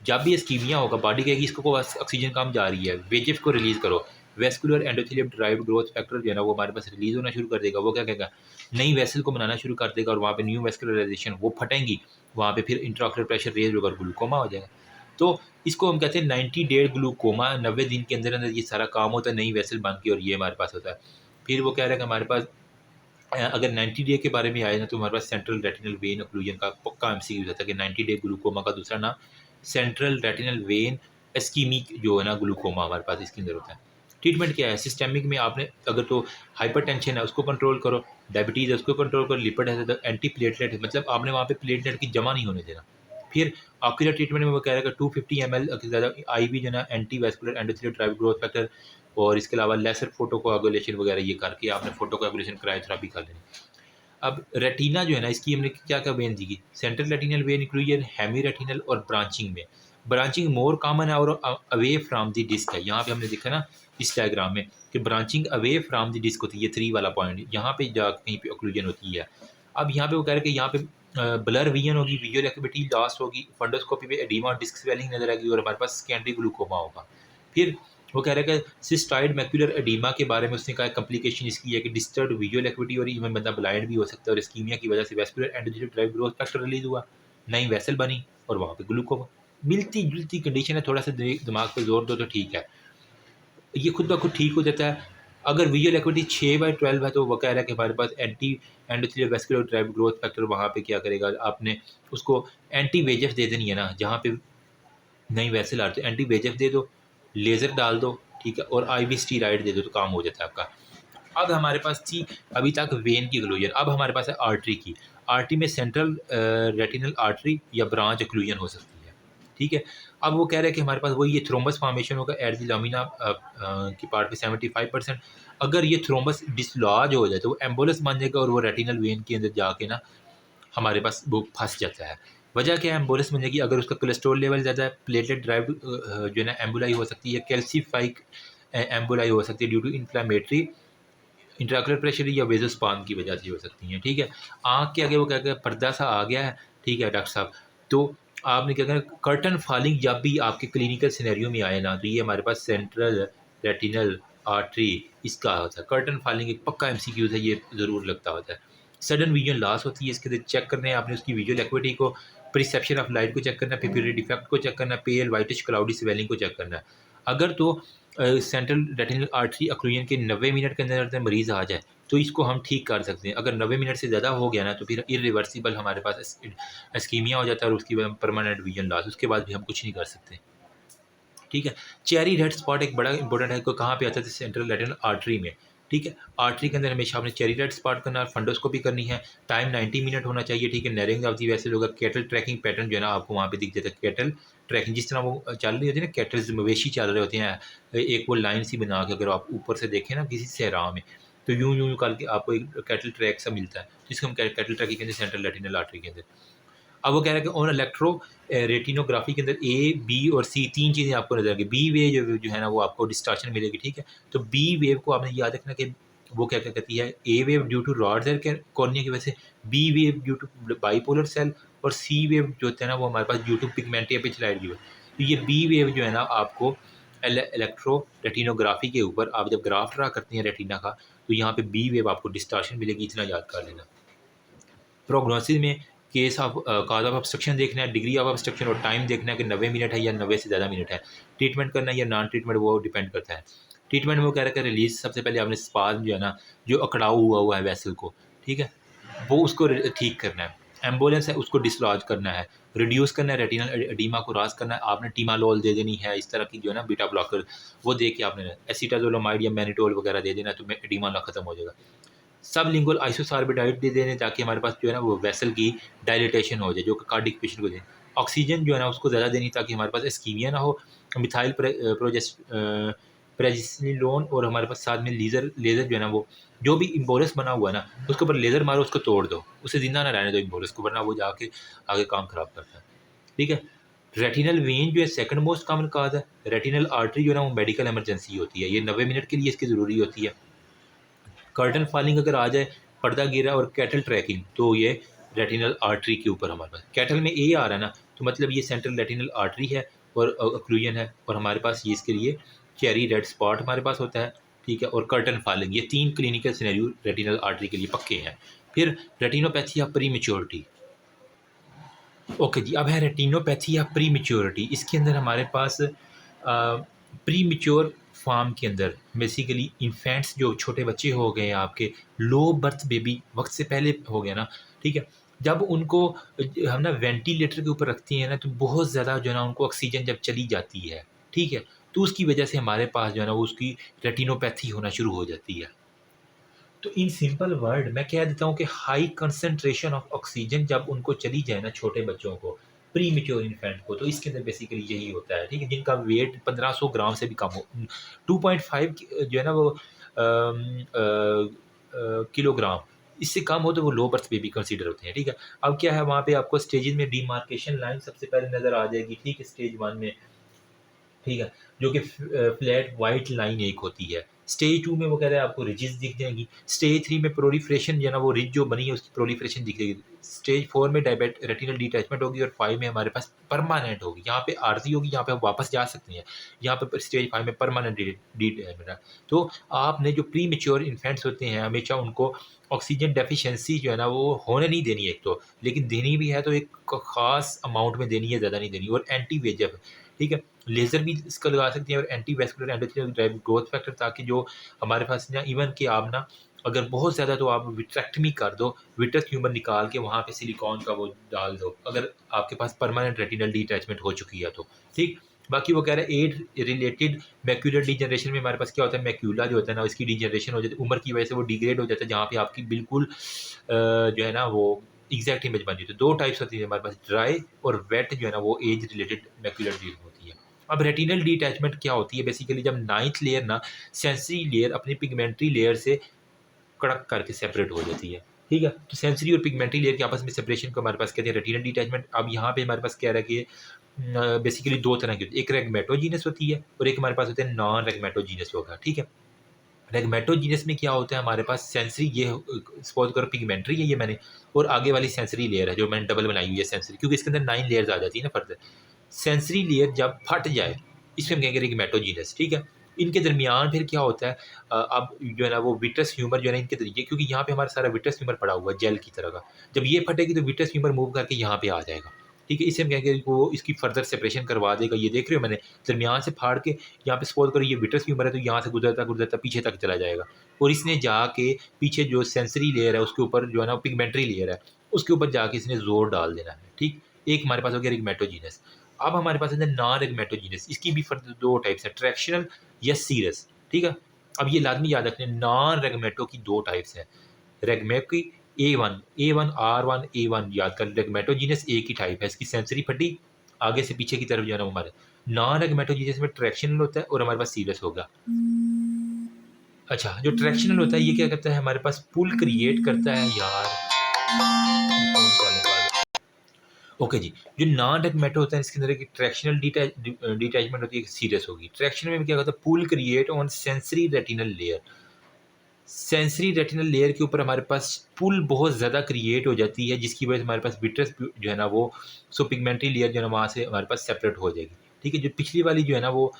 जब भी इस्कीमिया होगा, बॉडी कहेगी इसको ऑक्सीजन कम जा रही है, वेजिफ को रिलीज़ करो। Vascular endothelial drive growth factor जो है ना वो हमारे पास रिलीज़ होना शुरू कर देगा। वो क्या कहेगा, नई वेसल को बनाना शुरू कर देगा और वहाँ पे न्यू वेस्कुलराइजेशन वो फटेंगी, वहाँ पे फिर इंट्राऑक्यूलर प्रेशर रेज होगा और ग्लूकोमा हो जाएगा। तो इसको हम कहते हैं 90 डे ग्लूकोमा। 90 दिन के अंदर अंदर ये सारा काम होता है, नई वेसल बन के, और ये हमारे पास होता है। फिर वो कह रहा है कि हमारे पास अगर 90 डे के बारे में आए ना, तो हमारे पास सेंट्रल रेटिनल वेन ऑक्लूजन का पक्का एमसीक्यू था कि 90 डे ग्लूकोमा का दूसरा नाम सेंट्रल रेटिनल वेन एस्कीमिक जो है ना ग्लूकोमा हमारे पास इसके अंदर होता है। ट्रीटमेंट क्या है, सिस्टेमिक में आपने अगर तो हाइपरटेंशन है उसको कंट्रोल करो, डायबिटीज़ है उसको कंट्रोल करो, लिपिड है तो एंटी प्लेटलेट है, मतलब आपने वहाँ पे प्लेटलेट की जमा नहीं होने देना। फिर ऑक्यूलर ट्रीटमेंट में वो कह रहा है कि 250 ml ज़्यादा IV जो है ना anti vascular endothelial drive growth factor, और इसके अलावा लेसर फोटोकोआगुलेशन वगैरह ये करके आपने फोटोकोआगुलेशन क्रायोथेरेपी कर लेनी। अब रेटिना जो है ना, इसकी हमने क्या क्या वेन दी, central retinal vein inclusion hemi retinal और ब्रांचिंग में। ब्रांचिंग मोर कॉमन है और अवे फ्रॉम द डिस्क है। यहाँ पे हमने देखा ना इस डायग्राम में कि branching away from the disc होती है, 3 वाला पॉइंट, यहाँ पे जा कहीं पे ऑक्लूजन होती है। अब यहाँ पे वो कह रहे हैं कि यहाँ पे ब्लर विजन होगी, विजुअल एक्टिविटी लॉस होगी, फंडोस्कोपी में एडीमा और डिस्क स्वेलिंग नजर आएगी, और हमारे पास सेकेंडरी ग्लूकोमा होगा। फिर वो कह रहा है कि सिस्टाइड मैक्यूलर एडीमा के बारे में उसने कहा कम्प्लिकेशन इसकी है कि डिस्टर्ब विजुअल एक्टिविटी और इवन बंदा ब्लाइंड भी हो सकता है, और इस्कीमिया की वजह से vascular endothelial drive growth factor release हुआ, नई वेसल बनी और वहाँ पे ग्लूकोमा। मिलती जुलती कंडीशन है, थोड़ा सा दिमाग पर जोर दो तो ठीक है, ये खुद ब खुद ठीक हो जाता है। अगर विजुअल एक्टिविटी 6/12 है तो वो कह रहा है कि हमारे पास anti endothelial vascular derived growth factor वहाँ पे क्या करेगा, आपने उसको एंटी वेजेफ दे देनी है ना, जहाँ पे नई वेसल आ रही है, एंटी वेजेफ दे दो, लेज़र डाल दो, ठीक है, और IV स्टीराइड दे दो तो काम हो जाता है आपका। अब हमारे पास थी अभी तक वेन की एक्लूजन, अब हमारे पास है आर्टरी की। आर्टरी में सेंट्रल रेटिनल आर्टरी या ब्रांच एक्लूजन हो सकती है। ठीक है, अब वो कह रहे हैं कि हमारे पास वही ये थ्रोम्बस फॉर्मेशन होगा एट द लमिना की पार्ट पे 75%। अगर ये थ्रोम्बस डिसलॉज हो जाए तो वो एम्बोलस बन जाएगा और वो रेटिनल वेन के अंदर जाके ना हमारे पास वो फंस जाता है। वजह क्या है एम्बोलस बनने की, अगर उसका कोलेस्ट्रॉल लेवल ज़्यादा है, प्लेटलेट ड्राइव जो है ना एम्बुलाई हो सकती है, कैल्सीफाइक एम्बुलाई हो सकती है due to inflammatory intraocular pressure या वेजोस्पाज्म की वजह से हो सकती हैं। ठीक है, आँख के आगे वो क्या कहते हैं पर्दा सा आ गया है, ठीक है डॉक्टर साहब, तो आपने क्या करना, कर्टन फॉलिंग जब भी आपके क्लिनिकल सिनेरियो में आए ना, तो ये हमारे पास सेंट्रल रेटिनल आर्टरी इसका होता है। कर्टन फॉलिंग एक पक्का MCQ है, ये ज़रूर लगता होता है। सडन विजन लॉस होती है, इसके अंदर चेक करना है आपने उसकी विजुअल एक्टिविटी को, परसेप्शन ऑफ लाइट को चेक करना है, पिपिलरी डिफेक्ट को चेक करना है, पेल वाइटिश क्लाउडी स्वेलिंग को चेक करना है। अगर तो सेंट्रल रेटिनल आर्टरी ऑक्लूजन के 90 मिनट के अंदर अंदर मरीज़ आ जाए तो इसको हम ठीक कर सकते हैं। अगर 90 मिनट से ज़्यादा हो गया ना तो फिर इरिवर्सिबल हमारे पास इस्कीमिया हो जाता है और उसकी परमानेंट विजन लॉस, उसके बाद भी हम कुछ नहीं कर सकते। ठीक है, चेरी रेड स्पॉट एक बड़ा इंपॉर्टेंट है, कहाँ पे आता है, सेंट्रल रेटिनल आर्टरी में। ठीक है, आर्टरी के अंदर हमेशा आपने चेरी रेड स्पॉट करना है, फंडोस्कोपी करनी है, टाइम 90 मिनट होना चाहिए। ठीक है, नैरिंग ऑफ दी वैसे होगा, कैटल ट्रैकिंग पैटर्न जो है ना आपको वहाँ पे दिख जाता है, कैटल ट्रैकिंग जिस तरह वो चल रही होती है ना, कैटल्स मवेशी चल रहे होते हैं, एक वो लाइन सी बना के अगर आप ऊपर से देखें ना किसी सहरा में, तो यूं यूं यूं करके आपको एक कैटल ट्रैक सा मिलता है, जिसको हम कैटल ट्रैकिंग कहते हैं सेंट्रल रेटिनल आर्टरी के अंदर। अब वो कह रहा है कि ऑन इलेक्ट्रो रेटिनोग्राफी के अंदर A, B और C 3 चीज़ें आपको नजर आएंगी। बी वेव जो है ना वो आपको डिस्टॉर्शन मिलेगी। ठीक है, तो बी वेव को आपने याद रखना कि वो क्या क्या कहती है, A wave due to rod cell के कॉर्निया की वजह से, B wave due to bipolar cell, और सी वेव जो होता है ना वो हमारे पास ड्यू टू पिगमेंटिया पिचलाइड की वजह। तो ये बी वेव जो है ना आपको इलेक्ट्रो रेटिनोग्राफी के ऊपर आप जब ग्राफ ड्रा करते हैं रेटिना का, तो यहाँ पे बी वेव आपको डिस्टॉर्शन मिलेगी, इतना याद कर लेना। प्रोग्नोसिस में case of cause of obstruction देखना है, डिग्री ऑफ ऑब्स्ट्रक्शन और टाइम देखना है कि 90 मिनट है या 90 से ज़्यादा मिनट है। ट्रीटमेंट करना है या नॉन ट्रीटमेंट वो डिपेंड करता है। ट्रीटमेंट में वो कह रहा है कि रिलीज सबसे पहले आपने स्पाज्म जो है ना, जो अकड़ाव हुआ हुआ है वेसल को, ठीक है, वो उसको ठीक करना है। एम्बुलेंस है उसको डिसलॉज करना है, रिड्यूस करना है, रेटिनल एडीमा को रास करना है, आपने टीमालोल दे देनी है, इस तरह की जो है ना बीटा ब्लॉकर वो दे के आपने एसीटाजोलोमाइड या मैनिटोल वगैरह दे देना, तो एडीमा ना खत्म हो जाएगा। सब लिंगुअल आइसोसार्बिडाइड दे देने ताकि हमारे पास जो है ना वो वेसल की डायलिटेशन हो जाए, जो कि कार्डिक पेशेंट को दें। ऑक्सीजन जो है ना उसको ज़्यादा देनी ताकि हमारे पास इस्कीमिया ना हो। मिथाइल प्रेजिस्निलोन और हमारे पास साथ में लेज़र लेज़र जो है ना वो जो भी इम्बोलस बना हुआ है ना उसके ऊपर लेज़र मारो, उसको तोड़ दो, उसे ज़िंदा ना रहने दो इम्बोलस को, वरना वो जाके आगे काम ख़राब करता है। ठीक है। रेटिनल वेन जो है सेकंड मोस्ट कॉमन काज है। रेटिनल आर्टरी जो है ना वो मेडिकल इमरजेंसी होती है, ये 90 मिनट के लिए इसकी ज़रूरी होती है। कर्टन फॉलिंग अगर आ जाए, पर्दा गिरा और कैटल ट्रैकिंग, तो ये रेटिनल आर्टरी के ऊपर हमारे पास कैटल में ए आ रहा है ना, तो मतलब ये सेंट्रल रेटिनल आर्टरी है और ऑक्लूजन है, और हमारे पास ये इसके लिए चेरी रेड स्पॉट हमारे पास होता है। ठीक है। और कर्टन फॉलिंग, ये 3 क्लिनिकल सिनेरियो रेटिनल आर्टरी के लिए पक्के हैं। फिर retinopathy of prematurity. Okay जी, अब है रेटिनोपैथी या प्री मेच्योरिटी। इसके अंदर हमारे पास प्री मेच्योर फॉर्म के अंदर बेसिकली इन्फेंट्स जो छोटे बच्चे हो गए आपके, लो बर्थ बेबी वक्त से पहले हो गया ना, ठीक है, जब उनको हम ना वेंटिलेटर के ऊपर रखते हैं ना, तो बहुत ज़्यादा जो है ना उनको ऑक्सीजन जब चली जाती है, ठीक है, तो उसकी वजह से हमारे पास जो है ना वो उसकी रेटिनोपैथी होना शुरू हो जाती है। तो इन सिंपल वर्ड मैं कह देता हूँ कि हाई कंसंट्रेशन ऑफ ऑक्सीजन जब उनको चली जाए ना छोटे बच्चों को, प्री मेच्योर इन्फेंट को, तो इसके अंदर बेसिकली यही होता है। ठीक है। जिनका वेट 1500 ग्राम से भी कम हो, 2.5 जो है ना वो किलोग्राम, इससे कम हो तो वो लो बर्थ बेबी कंसीडर होते हैं। ठीक है। अब क्या है, वहाँ पे आपको स्टेजेस में डिमार्केशन लाइन सबसे पहले नज़र आ जाएगी। ठीक है। स्टेज 1 में, ठीक है, जो कि फ्लैट वाइट लाइन एक होती है। स्टेज 2 में वो कह रहे हैं आपको रिजेस दिख जाएंगी। स्टेज 3 में प्रोलिफरेशन जो है ना वो रिज जो बनी है उसकी प्रोलिफरेशन दिखेगी। स्टेज 4 में डायबेट रेटिनल डिटैचमेंट होगी और 5 में हमारे पास परमानेंट होगी। यहाँ पे आरजी होगी, यहाँ पे आप वापस जा सकते हैं। यहाँ पे स्टेज 5 में परमानेंट डिटैचमेंट है। तो आपने जो प्री मेच्योर इन्फेंट्स होते हैं हमेशा उनको ऑक्सीजन डेफिशिएंसी जो है ना वो होने नहीं देनी है एक तो, लेकिन देनी भी है तो एक ख़ास अमाउंट में देनी है, ज़्यादा नहीं देनी। और एंटी वेजफ, ठीक है, लेज़र भी इसका लगा सकते हैं और anti vascular endothelial drive growth factor, ताकि जो हमारे पास ना इवन कि आप ना अगर बहुत ज़्यादा तो आप विट्रेक्टमी कर दो, विट्रस ट्यूमर निकाल के वहाँ पे सिलिकॉन का वो डाल दो, अगर आपके पास परमानेंट रेटिनल डिटैचमेंट हो चुकी है तो। ठीक। बाकी वो कह रहे हैं एज रिलेटेड मैक्यूलर डिजनरेशन में हमारे पास क्या होता है, मैक्यूला जो होता है ना इसकी डिजनरेशन हो जाती है, उम्र की वजह से वो डिग्रेड हो जाता है, जहाँ पे आपकी बिल्कुल जो है ना वो एग्जैक्ट इमेज बन जाती है। 2 टाइप्स होती है हमारे पास, ड्राई और वेट जो है ना वो एज रिलेटेड मैक्यूलर डिजीज होती है। अब रेटिनल डिटैचमेंट क्या होती है, बेसिकली जब नाइन्थ लेयर ना सेंसरी लेयर अपनी पिगमेंट्री लेयर से कड़क करके सेपरेट हो जाती है। ठीक है। तो सेंसरी और पिगमेंट्री लेयर के आपस में सेपरेशन को हमारे पास कहते हैं रेटिनल डिटैचमेंट। अब यहाँ पे हमारे पास कह रहा है कि बेसिकली 2 तरह की होती है, एक रेगमेटोजीनस होती है और एक हमारे पास होता है नॉन रेगमेटोजीनस होगा। ठीक है। रेगमेटोजीनस में क्या होता है, हमारे पास सेंसरी ये सपोज करो पिगमेंट्री है ये मैंने, और आगे वाली सेंसरी लेयर है जो मैंने डबल बनाई हुई है सेंसरी, क्योंकि इसके अंदर 9 लेयर्स आ जाती है ना फर्दर। सेंसरी लेयर जब फट जाए इसमें हम कहेंगे रेगमेटोजीनस। ठीक है। इनके दरमियान फिर क्या होता है, अब जो है ना वो विट्रस ह्यूमर जो है ना इनके तरीके, क्योंकि यहाँ पे हमारा सारा विट्रस ह्यूमर पड़ा हुआ है जेल की तरह का, जब ये फटेगी तो विट्रस ह्यूमर मूव करके यहाँ पे आ जाएगा। ठीक है। इसे हम कहेंगे वो इसकी फर्दर सेपरेशन करवा देगा। ये देख रहे हो मैंने दरमियान से फाड़ के यहाँ पे सपोज करो ये विट्रस ह्यूमर है, तो यहाँ से गुजरता गुजरता पीछे तक चला जाएगा, और इसने जाके पीछे जो सेंसरी लेयर है उसके ऊपर जो है ना पिगमेंट्री लेयर है उसके ऊपर जाके इसने जोर डाल देना है। ठीक। एक हमारे पास हो गया रिगमेटोजीनस। अब हमारे पास है नॉन रेगमेटोजीनस, इसकी भी फर्दर 2 टाइप्स है, ट्रैक्शनल या सीरस। ठीक है। अब ये लाजमी याद रखने, नॉन रेगमेटो की 2 टाइप्स हैं, रेगमेटो की ए वन R1 A1 याद कर, रेगमेटोजीनस एक ही टाइप है, इसकी सेंसरी फटी आगे से पीछे की तरफ जो है ना हमारे नॉन रेगमेटोजीनस में ट्रैक्शनल होता है और हमारे पास सीरस होगा। अच्छा, जो ट्रैक्शनल होता है ये क्या करता है, हमारे पास पुल क्रिएट करता है यार, ये कौन कॉलिंग कर, ओके जी। जो नॉन रेगमेटो होता है इसके अंदर एक ट्रैक्शनल डिटैचमेंट होती है, एक सीरियस होगी। ट्रैक्शनल में क्या होता है, pull create on sensory retinal layer, sensory retinal layer के ऊपर हमारे पास पुल बहुत ज़्यादा क्रिएट हो जाती है, जिसकी वजह से हमारे पास विट्रस जो है ना वो सो पिगमेंट्री लेयर जो है ना वहाँ से हमारे पास सेपरेट हो जाएगी। ठीक है। जो पिछली वाली जो है ना वो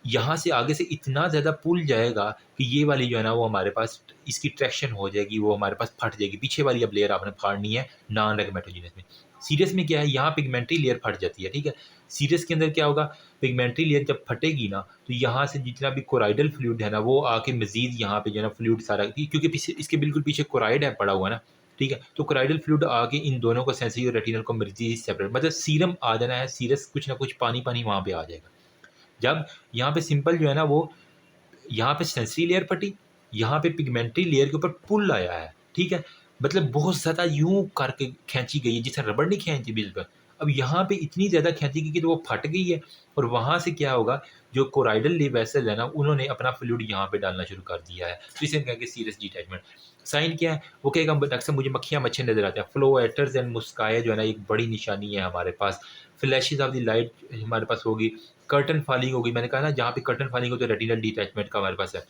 यहाँ से आगे से इतना ज़्यादा पुल जाएगा कि ये वाली जो है ना वो हमारे पास इसकी ट्रैक्शन हो जाएगी, वो हमारे पास फट जाएगी। पीछे वाली अब लेयर आपने फाड़नी है नॉन रेगमेटोजीनस में। सीरियस में क्या है, यहाँ पिगमेंट्री लेयर फट जाती है। ठीक है। सीरियस के अंदर क्या होगा, पिगमेंट्री लेयर जब फटेगी ना तो यहाँ से जितना भी कोराइडल फ्लूइड है ना वो आके मजीद यहाँ पे जो है ना फ्लूइड सारा, क्योंकि पीछे इसके बिल्कुल पीछे कोराइड है पड़ा हुआ है ना, ठीक है। तो कोराइडल फ्लूइड आके इन दोनों को सेंसरी और रेटिनल को मर्जी सेपरेट, मतलब सीरम आ जाना है, सीरस कुछ ना कुछ पानी पानी वहाँ पे आ जाएगा। जब यहाँ पे सिंपल जो है ना वो यहाँ पे सेंसरी लेयर फटी, यहाँ पे पिगमेंटरी लेयर के ऊपर पुल आया है, ठीक है? मतलब बहुत ज़्यादा यूँ करके खींची गई है, जैसे रबड़ नहीं खींचती बीच पर। अब यहाँ पे इतनी ज़्यादा खींची गई कि तो वो फट गई है, और वहाँ से क्या होगा, जो कोराइडल ली वेसल है ना, उन्होंने अपना फ्लूइड यहाँ पे डालना शुरू कर दिया है। तो इसे कहेंगे सीरियस डिटैचमेंट। साइन क्या है? वो कहेगा अक्सर मुझे मक्खियाँ मच्छर नज़र आते हैं। फ्लोएटर्स एंड मुस्काया जो है ना, एक बड़ी निशानी है हमारे पास। फ्लैशेज़ ऑफ द लाइट हमारे पास होगी। कर्टन फॉलिंग होगी, मैंने कहा ना जहाँ पे कर्टन फॉलिंग हो तो रेटिनल डिटैचमेंट का हमारे पास है।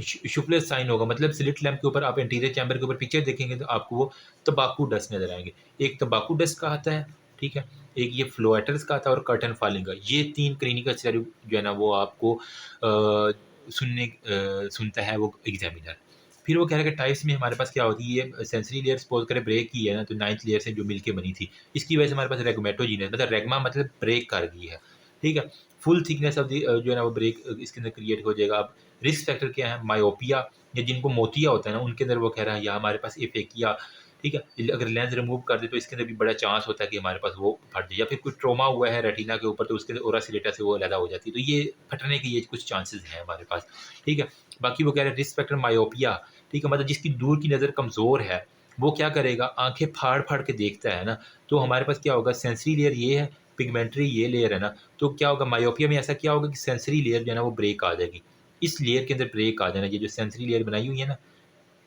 शुक्लर साइन होगा, मतलब स्लिट लैंप के ऊपर आप इंटीरियर चैम्बर के ऊपर पिक्चर देखेंगे तो आपको वो तंबाकू डस्ट नज़र आएंगे। एक तंबाकू डस्ट का आता है, ठीक है, एक ये फ्लोएटर्स का आता है और कर्टन फॉलिंग का। ये 3 क्लिनिकल स्टेरियो जो है ना वो आपको सुनता है वो एग्जामिनर। फिर वो कह रहा है कि टाइप्स में हमारे पास क्या होती है, सेंसरी लेयर सपोज करें ब्रेक की है ना, तो 9th लेयर से जो मिलके बनी थी, इसकी वजह से हमारे पास रेगमेटोजीनस, मतलब रेगमा मतलब ब्रेक कर गई है, ठीक है। फुल थिकनेस ऑफ द जो है ना वो ब्रेक इसके अंदर क्रिएट हो जाएगा। अब रिस्क फैक्टर क्या है? मायोपिया, या जिनको मोतिया होता है ना उनके अंदर वो कह रहा है, या हमारे पास एफेकिया, ठीक है। अगर लेंस रिमूव कर दे तो इसके अंदर भी बड़ा चांस होता है कि हमारे पास वो फट जाए, या फिर कोई ट्रोमा हुआ है रेटिना के ऊपर तो उसके अंदर ओरासिलेटा से वो अलग हो जाती है, तो ये फटने के ये कुछ चांसेस हैं हमारे पास, ठीक है। बाकी वो कह रहे हैं रिस्क फैक्टर मायोपिया, ठीक है, मतलब जिसकी दूर की नज़र कमज़ोर है वो क्या करेगा, आंखें फाड़ फाड़ के देखता है ना, तो हमारे पास क्या होगा, सेंसरी लेयर ये है, पिगमेंट्री ये लेयर है ना, तो क्या होगा मायोपिया में ऐसा क्या होगा कि सेंसरी लेयर जो है ना वो ब्रेक आ जाएगी। इस लेयर के अंदर ब्रेक आ जाना, ये जो सेंसरी लेयर बनाई हुई है ना,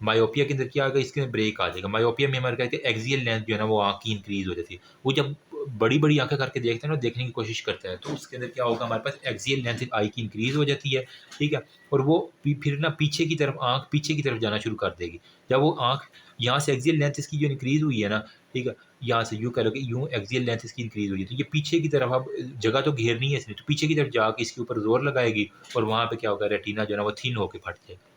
मायोपिया के अंदर क्या आएगा, इसके अंदर ब्रेक आ जाएगा। मायोपिया में हमारे कहते हैं एक्सियल लेंथ जो है ना वो आँख की इंक्रीज़ हो जाती है। वो जब बड़ी-बड़ी आँखें करके देखते हैं ना, देखने की कोशिश करता है, तो उसके अंदर क्या होगा, हमारे पास एक्सियल लेंथ आई की इंक्रीज़ हो जाती है, ठीक है? और वो फिर ना पीछे की तरफ आँख पीछे की तरफ जाना शुरू कर देगी। जब वो आँख यहाँ से एक्सियल लेंथ इसकी जो इंक्रीज़ हुई है ना, ठीक है? यहाँ से यूँ कह लो कि यूँ एक्सियल लेंथ इसकी इंक्रीज़ हुई है, तो ये पीछे की तरफ अब जगह तो घेरनी है इसने, तो पीछे की तरफ जाके इसके ऊपर ज़ोर लगाएगी, और वहाँ पे क्या होगा, रेटिना जो है ना वो थिन होके फट जाएगा।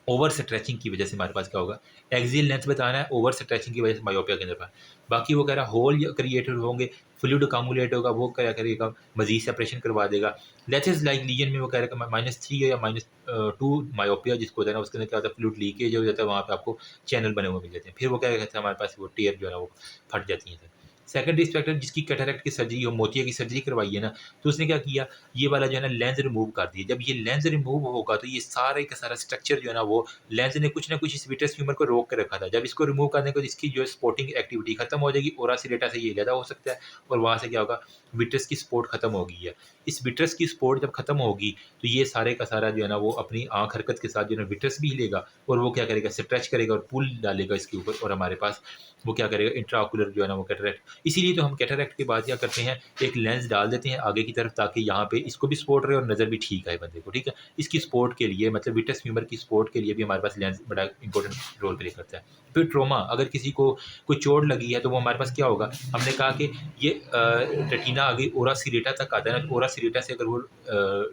ओवर स्ट्रेचिंग की वजह से हमारे पास क्या होगा, एक्सियल लेंथ बताना है, ओवर स्ट्रेचिंग की वजह से मायोपिया के अंदर। बाकी वो कह रहा है होल क्रिएटेड होंगे, फ्लूइड अकामुलेट होगा, वो क्या करेगा, मजीद सेपरेशन करवा देगा। लेचेस लाइक लीजन में वो कह रहा है -3 या -2 मायोपिया जिसको होता है ना, उसके अंदर क्या होता है, फ्लूइड लीकेज हो जाता है, वहाँ पे आपको चैनल बने हुए मिल जाते हैं। फिर वो क्या कहते हैं, हमारे पास वो टेयर जो है ना वो फट जाती हैं। सेकंड रिस्क फैक्टर जिसकी कैटरैक्ट की सर्जरी हो, मोतिया की सर्जरी करवाई है ना, तो उसने क्या किया, ये वाला जो है ना लेंस रिमूव कर दिया। जब ये लेंस रिमूव होगा तो ये सारे का सारा स्ट्रक्चर जो है ना वो लेंस ने कुछ ना कुछ इस विट्रस ट्यूमर को रोक के रखा था। जब इसको रिमूव करने को इसकी जो स्पोर्टिंग एक्टिविटी खत्म हो जाएगी, ओरासिलेटा से ये ज़्यादा हो सकता है, और वहाँ से क्या होगा, विट्रस की सपोर्ट खत्म हो गई है। इस विट्रस की सपोर्ट जब खत्म होगी तो ये सारे का सारा जो है ना वो अपनी आँख हरकत के साथ जो है ना विट्रस भी हिलेगा, और वो क्या करेगा, स्ट्रेच करेगा और पुल डालेगा इसके ऊपर, और हमारे पास वो क्या करेगा, इंट्राओकुलर जो है ना वो कैटरैक्ट। इसीलिए तो हम कैटरैक्ट की बात क्या करते हैं, एक लेंस डाल देते हैं आगे की तरफ, ताकि यहाँ पे इसको भी सपोर्ट रहे और नज़र भी ठीक आए बंदे को, ठीक है। इसकी सपोर्ट के लिए, मतलब विट्रस ट्यूमर की सपोर्ट के लिए भी हमारे पास लेंस बड़ा इंपॉर्टेंट रोल प्ले करता है। फिर ट्रोमा, अगर किसी को कोई चोट लगी है तो वो हमारे पास क्या होगा, हमने कहा कि ये रेटिना आगे ओरा सिरेटा तक आता है ना, तो ओरा सिरेटा से अगर वो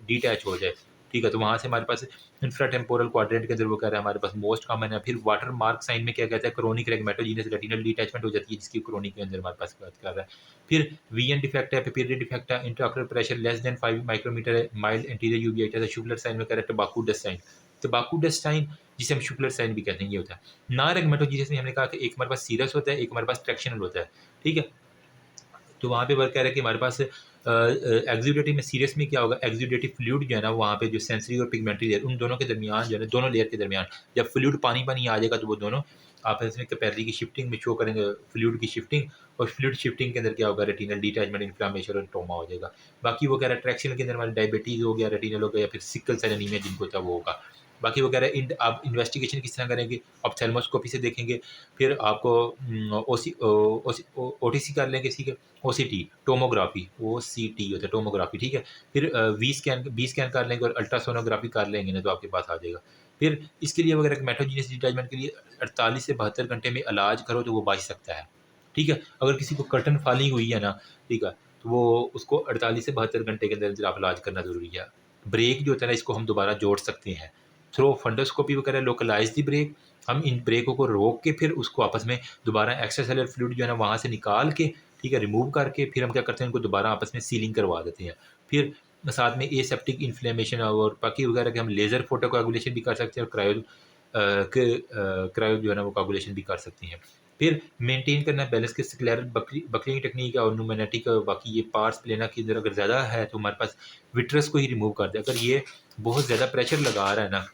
डिटैच हो जाए, ठीक है, तो वहाँ से हमारे पास इंफ्राटेम्पोरल क्वाड्रेंट के अंदर वो कह रहा है हमारे पास मोस्ट कॉमन है। फिर वाटर मार्क साइन में क्या कहता है, क्रोनिक रेगमेटोजीनस रेटिनल डिटैचमेंट हो जाती है, जिसकी क्रोनिक के अंदर हमारे पास बात कर रहा है। फिर वीएन डिफेक्ट है, पेपिलरी डिफेक्ट है, intraocular pressure less than 5 micrometre है, माइल्ड एंटीरियर यूवियाइटिस है, शुक्लर साइन में कह रहा है tobacco dust sign. Tobacco dust sign जिसे हम शुक्लर साइन भी कहते हैं, ये होता है। ना रेगमेटोजीनस में हमने कहा कि एक हमारे पास सीरस होता है, एक हमारे पास ट्रैक्शनल होता है, ठीक है। तो वहाँ पे वर्क कह रहा है कि हमारे पास एक्सुडेटिव में सीरियस में क्या होगा, एक्सुडेटिव फ्लूइड जो है ना वहाँ पे जो सेंसरी और पिगमेंटरी लेयर, उन दोनों के दरमियान जो है ना, दोनों लेयर के दरमियान जब फ्लूइड पानी पानी आ जाएगा तो वो दोनों आपस में कैपिलरी की शिफ्टिंग में शो करेंगे, फ्लूइड की शिफ्टिंग, और फ्लूइड शिफ्टिंग के अंदर क्या होगा, रेटिनल डिटैचमेंट, इन्फ्लामेशन और ट्रोमा हो जाएगा। बाकी वो कह रहा है ट्रैक्शन के अंदर हमारे डायबिटीज़ हो गया, रेटिनल हो गया, या फिर सिकल सेल एनीमिया जिनको होता है वो होगा। बाकी वो कह रहा है आप इन्वेस्टिगेशन किस तरह करेंगे, ऑप्थेल्मोस्कोपी से देखेंगे, फिर आपको ओटीसी कर लेंगे, ठीक है, ओसीटी टोमोग्राफी, ओसीटी होता है टोमोग्राफी, ठीक है। फिर बी स्कैन कर लेंगे और अल्ट्रासोनोग्राफी कर लेंगे ना, तो आपके पास आ जाएगा। फिर इसके लिए वगैरह मेट्रोजीनियस डिटैचमेंट के लिए 48 से 72 घंटे में इलाज करो तो वो बच सकता है, ठीक है। अगर किसी को कर्टन फॉलिंग हुई है ना, ठीक है, तो वो उसको 48 से 72 घंटे के अंदर आप इलाज करना ज़रूरी है। ब्रेक जो होता है ना, इसको हम दोबारा जोड़ सकते हैं थ्रो फंडोस्कोपी वगैरह, लोकलाइज दी ब्रेक। हम इन ब्रेकों को रोक के फिर उसको आपस में दोबारा एक्स्ट्रा सेलुलर फ्लूइड जो है ना वहाँ से निकाल के, ठीक है, रिमूव करके फिर हम क्या करते हैं, उनको दोबारा आपस में सीलिंग करवा देते हैं। फिर साथ में एसेप्टिक इन्फ्लेमेशन और बाकी वगैरह के हम लेज़र फोटो कोएगुलेशन भी कर सकते हैं, और क्रायो क्रायो जो है ना वो कोगुलेशन भी कर सकते हैं। फिर मेंटेन करना बैलेंस के स्क्लेरल बकलिंग टेक्निक और न्यूमेटिक बाकी ये पार्ट्स प्लेना के अंदर अगर ज़्यादा है तो हमारे पास विट्रस को ही रिमूव कर दे। अगर ये बहुत ज़्यादा प्रेशर लगा रहा है ना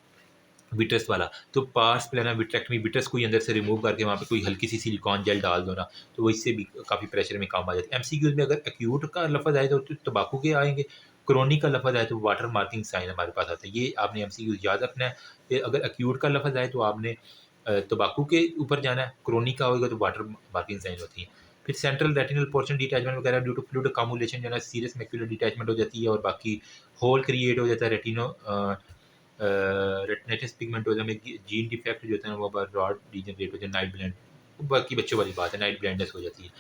विट्रस वाला, तो पार्स प्लाना विट्रेक्टमी विट्रस को ही अंदर से रिमूव करके वहाँ पे कोई हल्की सी सिलिकॉन जेल डाल दो ना, तो वो इससे भी काफ़ी प्रेशर में काम आ जाता है। एमसीक्यूज में अगर एक्यूट का लफ्ज़ आए तो तंबाकू के आएंगे, क्रोनिक का लफ्ज़ आए तो वाटर मार्किंग साइन हमारे पास आता है। ये आपने एमसीक्यूज याद रखना है कि अगर एक्यूट का लफ्ज़ आए तो आपने तंबाकू के ऊपर जाना है, क्रोनिक का होगा तो वाटर मार्किंग साइन होती है। फिर सेंट्रल रेटिनल पोर्शन डिटैचमेंट वगैरह ड्यू टू फ्लूइड अकामुलेशन जो है सीरियस मैक्यूलर डिटैचमेंट हो जाती है और बाकी होल क्रिएट हो जाता है रेटिनो रेटिनाइटिस पिगमेंटोसा में जीन डिफेक्ट जो होता है वो रॉड डीजनरेट हो जाता है, नाइट ब्लाइंड, बाकी बच्चों वाली बात है, नाइट ब्लाइंडनेस हो जाती है।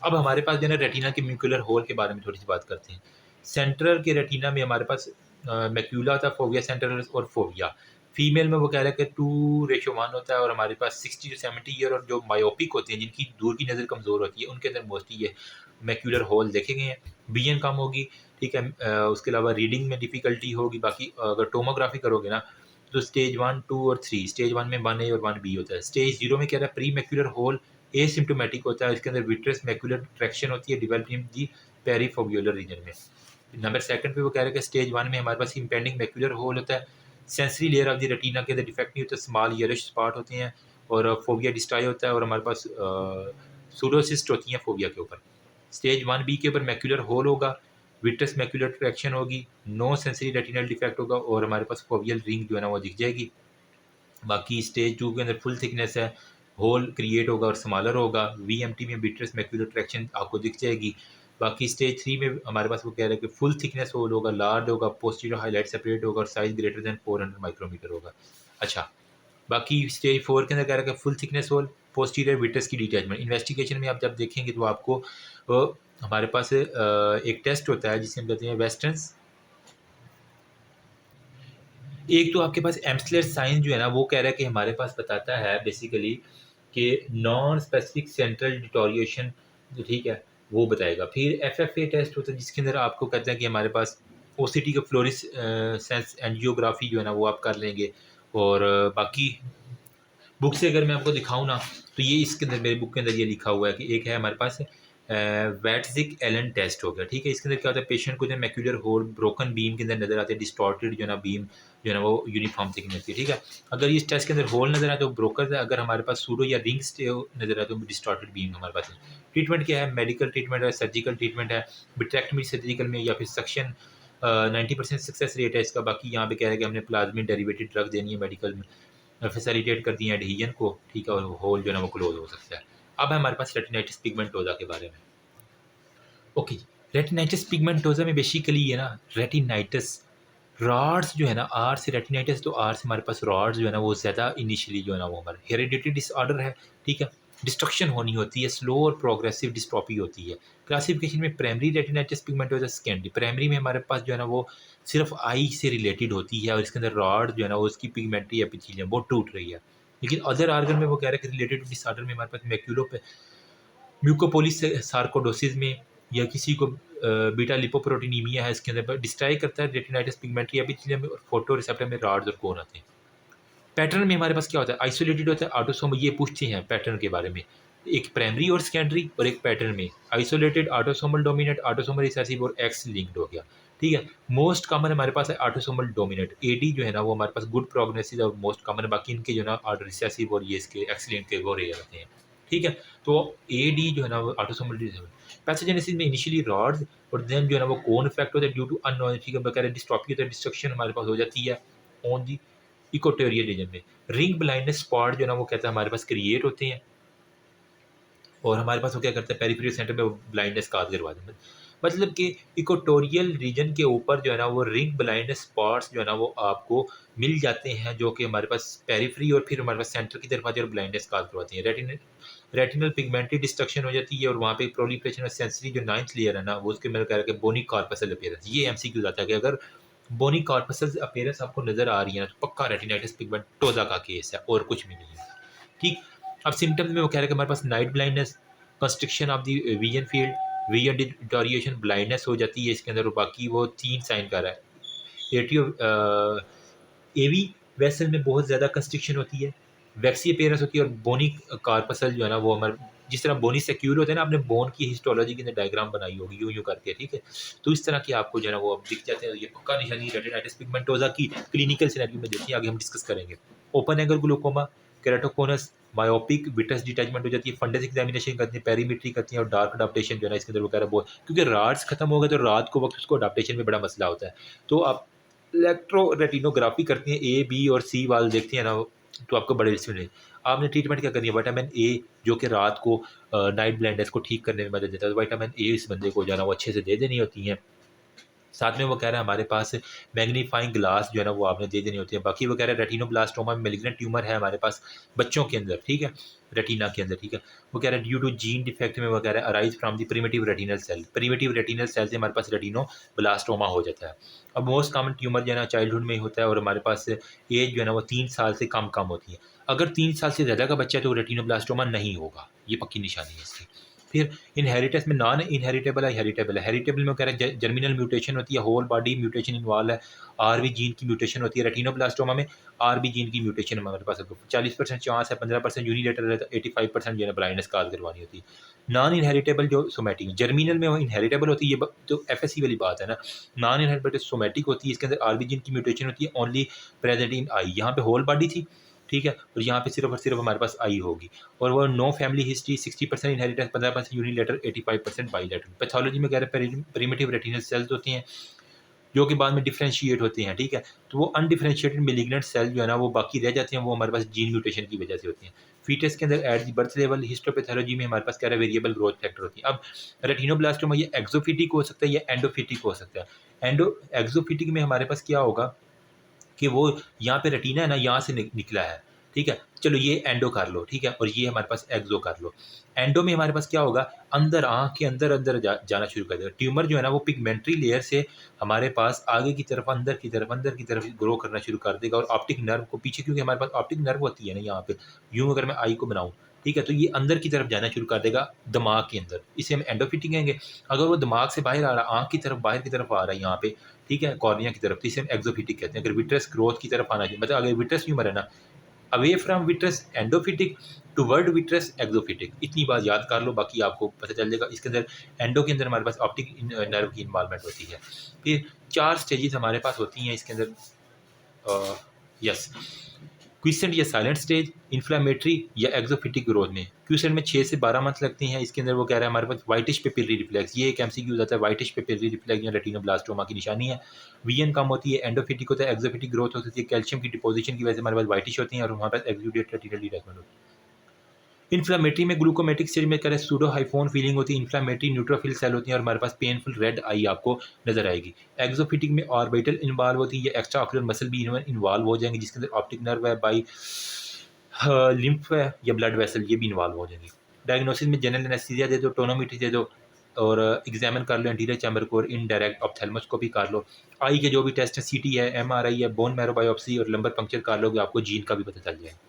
अब हमारे पास जो है ना रेटिना के म्यूकुलर होल के बारे में थोड़ी सी बात करते हैं। सेंट्रल के रेटिना में हमारे पास मैक्यूला होता है, फोविया सेंट्रल और फोविया। फीमेल में वो कह रहा है कि 2:1 होता है और हमारे पास 60 to 70 ईयर और जो मायोपिक होते हैं जिनकी दूर की नज़र कमज़ोर होती है उनके अंदर मोस्टली ये मैक्यूलर होल देखे गए हैं। विजन कम होगी, ठीक है। उसके अलावा रीडिंग में डिफ़िकल्टी होगी। बाकी अगर टोमोग्राफी करोगे ना तो स्टेज 1, 2 और 3, स्टेज 1 में 1A और 1B होता है। स्टेज 0 में क्या रहा है प्री मैक्यूलर होल एसिम्प्टोमेटिक होता है, इसके अंदर विट्रस मैक्यूलर ट्रैक्शन होती है डेवलपिंग दी पेरीफोवियोलर रीजन में। नंबर सेकंड पे वो कह रहे हैं कि स्टेज 1 में हमारे पास इम्पेंडिंग मैक्यूलर होल होता है, sensory layer of the retina के अंदर डिफेक्ट नहीं होता, स्मॉल येलोइश स्पॉट होते हैं और फोविया डिस्ट्राई होता है और हमारे पास सूडोसिस्ट होती हैं फोविया के ऊपर। स्टेज 1B के ऊपर मैक्यूलर होल होगा, विट्रस मैक्यूलर ट्रैक्शन होगी, नो सेंसरी रेटिनल डिफेक्ट होगा और हमारे पास फोवियल रिंग जो है ना वो दिख जाएगी। बाकी स्टेज 2 के अंदर फुल थिकनेस है, होल क्रिएट होगा और स्मॉलर होगा। वीएमटी में विट्रस मैक्यूलर ट्रैक्शन आपको दिख जाएगी। बाकी स्टेज 3 में हमारे पास वो कह रहा है कि फुल थिकनेस होल होगा, लार्ज होगा, पोस्टीरियर हाईलाइट सेपरेट होगा और साइज ग्रेटर देन 400 माइक्रोमीटर होगा। अच्छा, बाकी स्टेज 4 के अंदर कह रहा है कि full thickness hole, posterior vitreous की डिटैचमेंट। इन्वेस्टिगेशन में आप जब देखेंगे तो आपको हमारे पास एक टेस्ट होता है जिसे हम कहते हैं वेस्टर्न्स। एक तो आपके पास एम्सलर साइन जो है ना वो कह रहा है कि हमारे पास बताता है बेसिकली कि नॉन स्पेसिफिक सेंट्रल डिटोरिएशन, जो ठीक है वो बताएगा। फिर एफएफए टेस्ट होता है जिसके अंदर आपको कहते हैं कि हमारे पास ओसीटी का फ्लोरिस सेंस एंजियोग्राफी जो है ना वो आप कर लेंगे। और बाकी बुक से अगर मैं आपको दिखाऊँ ना तो ये इसके अंदर मेरी बुक के अंदर ये लिखा हुआ है कि एक है हमारे पास वैटजिक एलन टेस्ट हो गया, ठीक है। इसके अंदर क्या होता है पेशेंट को जो मैक्यूलर होल ब्रोकन बीम के अंदर नजर आते हैं, डिस्टॉर्टेड जो है ना बीम जो है ना वो यूनिफॉर्म थिकनेस की, ठीक है। अगर इस टेस्ट के अंदर होल नजर आए तो ब्रोकर है, अगर हमारे पास सूडो या रिंग्स नजर आए तो डिस्टॉर्टेड बीम हमारे पास है। ट्रीटमेंट क्या है, मेडिकल ट्रीटमेंट है, सर्जिकल ट्रीटमेंट है, विट्रेक्टमी सर्जिकल में या फिर सक्शन 90% सक्सेस रेट है इसका। बाकी यहाँ पे कह रहे हैं कि हमने प्लाज्मिन डेरिवेटेड ड्रग देनी है मेडिकल में, फैसिलिटेट कर दी है एडहीजन को, ठीक है, और होल जो है ना वो क्लोज हो सकता है। अब है हमारे पास रेटिनाइटिस पिगमेंटोजा के बारे में। ओके जी, रेटिनाइटिस पिगमेंटोजा में बेसिकली ये ना रेटिनाइटिस रॉड्स जो है ना, आर से रेटिनाइटिस तो आर से हमारे पास रॉड्स जो है ना वो ज़्यादा इनिशियली जो है ना वो हमारे हेरिडिटी डिसऑर्डर है, ठीक है। डिस्ट्रक्शन होनी होती है, स्लो और प्रोग्रेसिव डिस्ट्रॉफी होती है। क्लासिफिकेशन में प्राइमरी रेटिनाइटिस पिगमेंटोजा, सेकेंडरी। प्राइमरी में हमारे पास जो है ना वो सिर्फ आई से रिलेटेड होती है और इसके अंदर रॉड जो है ना वो उसकी पिगमेंट्री एपिथेलियम वो टूट रही है। लेकिन अदर आर्गन में वो कह रहे हैं कि रिलेटेड डिसऑर्डर में हमारे पास मैक्यूलो म्यूकोपोलिस सार्कोडोसिस में या किसी को बीटा लिपोप्रोटीनीमिया है, इसके अंदर डिस्ट्राई करता है रेटिनाइटिस पिगमेंट्री एपिथेलियम में और फोटो रिसेप्टर में रॉड्स और कोन आते हैं। पैटर्न में हमारे पास क्या होता है, आइसोलेटेड होता है, ऑटोसोमल। ये पूछते हैं पैटर्न के बारे में, एक प्राइमरी और सेकेंडरी और एक पैटर्न में isolated, autosomal dominate, autosomal recessive और एक्स लिंक्ड हो गया, ठीक है। मोस्ट कॉमन हमारे पास है ऑटोसोमल डोमिनेट, एडी जो है ना वो हमारे पास गुड प्रोग्नोसिस और मोस्ट कॉमन है। बाकी इनके जो है ना रिसेसिव और ये इसके एक्स लिंक्ड के वो रह जाते हैं, ठीक है। तो एडी जो है ना वो ऑटोसोमल पैथोजेनेसिस में इनिशियली रॉड्स और देन जो है ना वो कोन इफेक्ट होता है ड्यू टू अननोन, ठीक है, वगैरह डिस्ट्रॉफी होता है, डिस्ट्रक्शन हमारे पास हो जाती है ऑन दी इक्वेटोरियल रीजन में। रिंग ब्लाइंडनेस स्पॉट जो है ना वो कहता है हमारे पास क्रिएट होते हैं और हमारे पास वो क्या करते हैं पेरिफेरल सेंटर में ब्लाइंडनेस काज करवा देते हैं। मतलब कि इक्वेटोरियल रीजन के ऊपर जो है ना वो रिंग ब्लाइंडनेस स्पॉट्स जो है ना वो आपको मिल जाते हैं जो कि हमारे पास पेरिफेरी और फिर हमारे पास सेंटर की तरफ आते हैं और ब्लाइंडनेस काज करवाती है। रेटिनल पिगमेंटेड डिस्ट्रक्शन हो जाती है और वहाँ पे प्रोलिफरेशन और सेंसरी जो नाइन्थ लेयर है ना वो उसके मेरे कह रहा है बोनी कॉर्पसल अपीयरेंस। ये एमसीक्यू आता है कि अगर बोनी कॉर्पसल अपीयरेंस आपको नजर आ रही है ना तो पक्का रेटिनाइटिस पिगमेंटोजा का केस है और कुछ भी नहीं है, ठीक। अब सिम्टम्स में वो कह रहे हैं कि हमारे पास night blindness, constriction of the vision field, vision deterioration, blindness हो जाती है इसके अंदर। और बाकी वो 3 साइन कर रहा है, एटी एवी वेसल में बहुत ज़्यादा कंस्ट्रिक्शन होती है, वैक्सी अपीयरेंस होती है, और बोनी कार्पसल जो है ना वो हमारे जिस तरह बोनी सेक्यूल होते हैं ना, आपने बोन की हिस्टोलॉजी के अंदर डायग्राम बनाई होगी यूँ करके, ठीक है? तो इस तरह के आपको जो है ना वो अब दिख जाते हैं। ये पक्का निशानी रेटिनाइटिस पिगमेंटोसा की क्लिनिकल सिनेरियो में देखिए, आगे हम डिस्कस करेंगे। Open angle glaucoma, keratoconus, myopic, vitreous detachment हो जाती है, फंडस एग्जामिनेशन करती है, पेरीमेट्री करती है, और डार्क अडाप्टेशन जो है ना इसके अंदर वगैरह बहुत, क्योंकि राड्स खत्म हो गए तो रात को वक्त उसको अडाप्टेशन में बड़ा मसला होता है। तो आप इलेक्ट्रो रेटिनोग्राफी करती हैं, ए बी और सी वाल देखती हैं ना, तो आपको बड़े रिस्क में आपने ट्रीटमेंट क्या करनी है, विटामिन ए जो कि रात को नाइट ब्लाइंडनेस को ठीक करने में मदद देता है, तो विटामिन ए इस बंदे को जो है ना वो अच्छे से दे देनी होती है। साथ में वो कह रहा है हमारे पास मैग्नीफाइंग ग्लास जो है ना वो आपने दे देनी होती है। बाकी वो कह रहा है रेटिनोब्लास्टोमा में मेलिग्नेंट ट्यूमर है हमारे पास बच्चों के अंदर, ठीक है, रेटिना के अंदर, ठीक है। वो कह रहा है ड्यू टू जीन डिफेक्ट में वो कह रहा है arise from the primitive retinal cell, primitive retinal cell से हमारे पास रेटिनोब्लास्टोमा हो जाता है। अब मोस्ट कॉमन ट्यूमर जो है ना चाइल्डहुड में ही होता है, और हमारे पास एज जो है ना वो 3 साल से कम कम होती है। अगर 3 साल से ज़्यादा का बच्चा है तो रेटिनोब्लास्टोमा नहीं होगा, ये पक्की निशानी है इसकी। फिर इनहेरिटेंस में नॉन इनहेरिटेबल है, हेरिटेबल है। हेरिटेबल में कह रहे हैं जर्मिनल म्यूटेशन होती है, होल बॉडी म्यूटेशन इन्वॉल्व है, आरबी जीन की म्यूटेशन होती है। रेटिनोब्लास्टोमा में आरबी जीन की म्यूटेशन हमारे पास 40% चांस है, 15% यूनिलेटरल है, तो 85% जो है ब्लाइंडनेस काज करवानी होती है। नॉन इनहेरिटेबल जो सोमैटिक जर्मिनल में वो इनहेरिटेबल होती है, ये तो एफएससी वाली बात है ना। नॉन इनहेरिटेबल सोमैटिक होती है, इसके अंदर आरबी जीन की म्यूटेशन होती है, ओनली प्रेजेंट इन आई। यहाँ पे होल बॉडी थी, ठीक है, और यहाँ पे सिर्फ और सिर्फ हमारे पास आई होगी। और वो no family history, 60% inheritance, 15% unilateral, 85% bilateral. Pathology में कह रहे हैं प्रिमिटिव रेटिनल सेल्स होती हैं जो कि बाद में डिफरेंशिएट होती हैं, ठीक है। तो वो अनडिफरेंशिएटेड मेलिग्नेंट सेल जो है ना वो बाकी रह जाती हैं, वो हमारे पास जीन म्यूटेशन की वजह से होती हैं। फीटस के अंदर at the birth level histopathology में हमारे पास कह रहा है वेरिएबल ग्रोथ फैक्टर होती है। अब रेटिनोब्लास्टोमा ये एक्सोफिटिक हो सकता है या एंडोफिटिक हो सकता है। एक्सोफिटिक में हमारे पास क्या होगा कि वो यहाँ पे रेटिना है ना, यहाँ से निकला है, ठीक है। चलो ये एंडो कर लो, ठीक है, और ये हमारे पास एक्सो कर लो। एंडो में हमारे पास क्या होगा, अंदर आँख के अंदर अंदर जाना शुरू कर देगा। ट्यूमर जो है ना वो पिगमेंट्री लेयर से हमारे पास आगे की तरफ, अंदर की तरफ ग्रो करना शुरू कर देगा, और ऑप्टिक नर्व को पीछे, क्योंकि हमारे पास ऑप्टिक नर्व होती है ना यहाँ पे, यूँ अगर मैं आई को बनाऊँ, ठीक है, तो ये अंदर की तरफ जाना शुरू कर देगा दिमाग के अंदर, इसे हम एंडोफिटिक कहेंगे। अगर वो दिमाग से बाहर आ रहा, आँख की तरफ बाहर की तरफ आ रहा है यहाँ पे, ठीक है, कॉर्निया की तरफ, तो इसे हम एक्सोफिटिक कहते हैं। अगर विट्रस ग्रोथ की तरफ आना चाहिए, मतलब अगर विट्रस ट्यूमर है ना, away from vitreous endophytic toward vitreous exophytic, इतनी बात याद कर लो, बाकी आपको पता चल जाएगा। इसके अंदर एंडो के अंदर हमारे पास ऑप्टिक नर्व की इन्वॉल्वमेंट होती है। फिर 4 स्टेजेस हमारे पास होती हैं इसके अंदर, यस, क्विसेंट या साइलेंट स्टेज, इन्फ्लामेटरी या एक्सोफिटिक ग्रोथ में। क्विसेंट में 6 से 12 मंथ लगते हैं। इसके अंदर वो कह रहा है हमारे पास वाइटिश पेपिलरी रिफ्लेक्स, ये एक एमसीक्यू जाता है, वाइटिश पेपिलरी रिफ्लेक्स या रेटिनोब्लास्टोमा की निशानी है। वीएन कम होती है, एंडोफिटिक होता है, एक्सोफिटिक ग्रोथ होती है, कैल्शियम की डिपोजिशन की वजह से हमारे पास वाइटिश होती हैं, और हमारे पास एक्सुडेट रेटिनल डिटैचमेंट होती है। इन्फ्लामेटरी में ग्लूकोमेटिक स्टेज में करें सूडो हाइफोन फीलिंग होती है, इन्फ्लामेटरी न्यूट्रोफिल सेल होती है, और हमारे पास पेनफुल रेड आई आपको नजर आएगी। एक्सोफिटिक में ऑर्बिटल इन्वॉल्व होती है, एक्स्ट्रा ऑक्यूलर मसल भी इन्वॉल्व हो जाएंगे, जिसके अंदर ऑप्टिक नर्व है, बाई लिम्फ है या ब्लड वेसल, ये भी इन्वॉल्व हो जाएंगे। डायग्नोसिस में जनरल एनेस्थीसिया दे दो, टोनोमीट्री दे दो, और एग्जामिन कर लो एंटीरियर चैम्बर को, और इनडायरेक्ट ऑप्थेल्मोस्कोपी कर लो। आई के जो भी टेस्ट है, सीटी है, एमआरआई है, बोन मैरो बायोप्सी और लंबर पंक्चर कर लोगे, आपको जीन का भी पता चल जाएगा।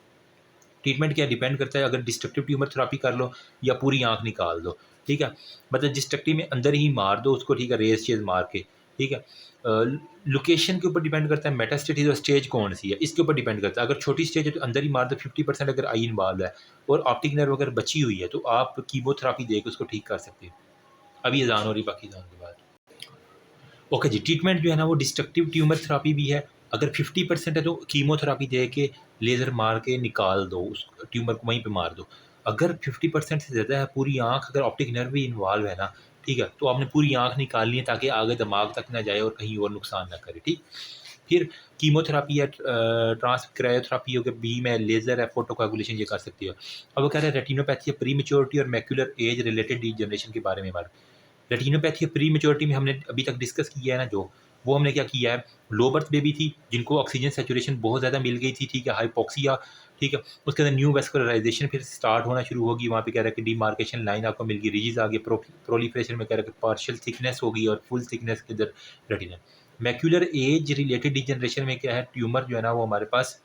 ट्रीटमेंट क्या डिपेंड करता है, अगर डिस्ट्रक्टिव ट्यूमर थेरेपी कर लो या पूरी आँख निकाल दो, ठीक है। मतलब डिस्ट्रक्टिव में अंदर ही मार दो उसको, ठीक है, रेज चेज मार के, ठीक है। लोकेशन के ऊपर डिपेंड करता है, मेटास्टेटिस और स्टेज कौन सी है इसके ऊपर डिपेंड करता है। अगर छोटी स्टेज है तो अंदर ही मार दो, 50% अगर आई इन्वॉल्व है और ऑप्टिक नर्व अगर बची हुई है तो आप कीमोथेरेपी देकर उसको ठीक कर सकते हो। अभी अजान हो रही, बाकी अजान के बाद। ओके जी, ट्रीटमेंट जो है ना वो डिस्ट्रक्टिव ट्यूमर थेरेपी भी है। अगर 50% है तो कीमोथेरेपी दे के लेज़र मार के निकाल दो, उस ट्यूमर को वहीं पे मार दो। अगर 50% से ज़्यादा है, पूरी आँख, अगर ऑप्टिक नर्व भी इन्वॉल्व है ना, ठीक है, तो आपने पूरी आँख निकालनी है ताकि आगे दिमाग तक ना जाए और कहीं और नुकसान ना करे, ठीक। फिर कीमोथेरेपी है, ट्रांस क्रायोथेरेपी हो गया, बीम है, लेज़र है, फोटोकोएगुलेशन, ये कर सकती हो। अब वो कह रहे हैं रेटिनोपैथी, प्री मैच्योरिटी और मैक्युलर एज रिलेटेड डीजनरेशन के बारे में हमारे रेटिनोपैथी प्री मैच्योरिटी में हमने अभी तक डिस्कस किया है ना, जो वो हमने क्या किया है, लो बर्थ बेबी थी जिनको ऑक्सीजन सैचुरेशन बहुत ज़्यादा मिल गई थी, ठीक है, हाइपोक्सिया, ठीक है, उसके अंदर न्यू वेस्कुलराइजेशन फिर स्टार्ट होना शुरू होगी। वहाँ पे कह रहा है कि डिमार्केशन लाइन आपको मिल गई, रिजीज आ गई, प्रोलिफरेशन में कह रहा है कि पार्शियल थिकनेस होगी और फुल थिकनेस के अंदर retina. Macular age related degeneration में क्या है, ट्यूमर जो है ना वो हमारे पास,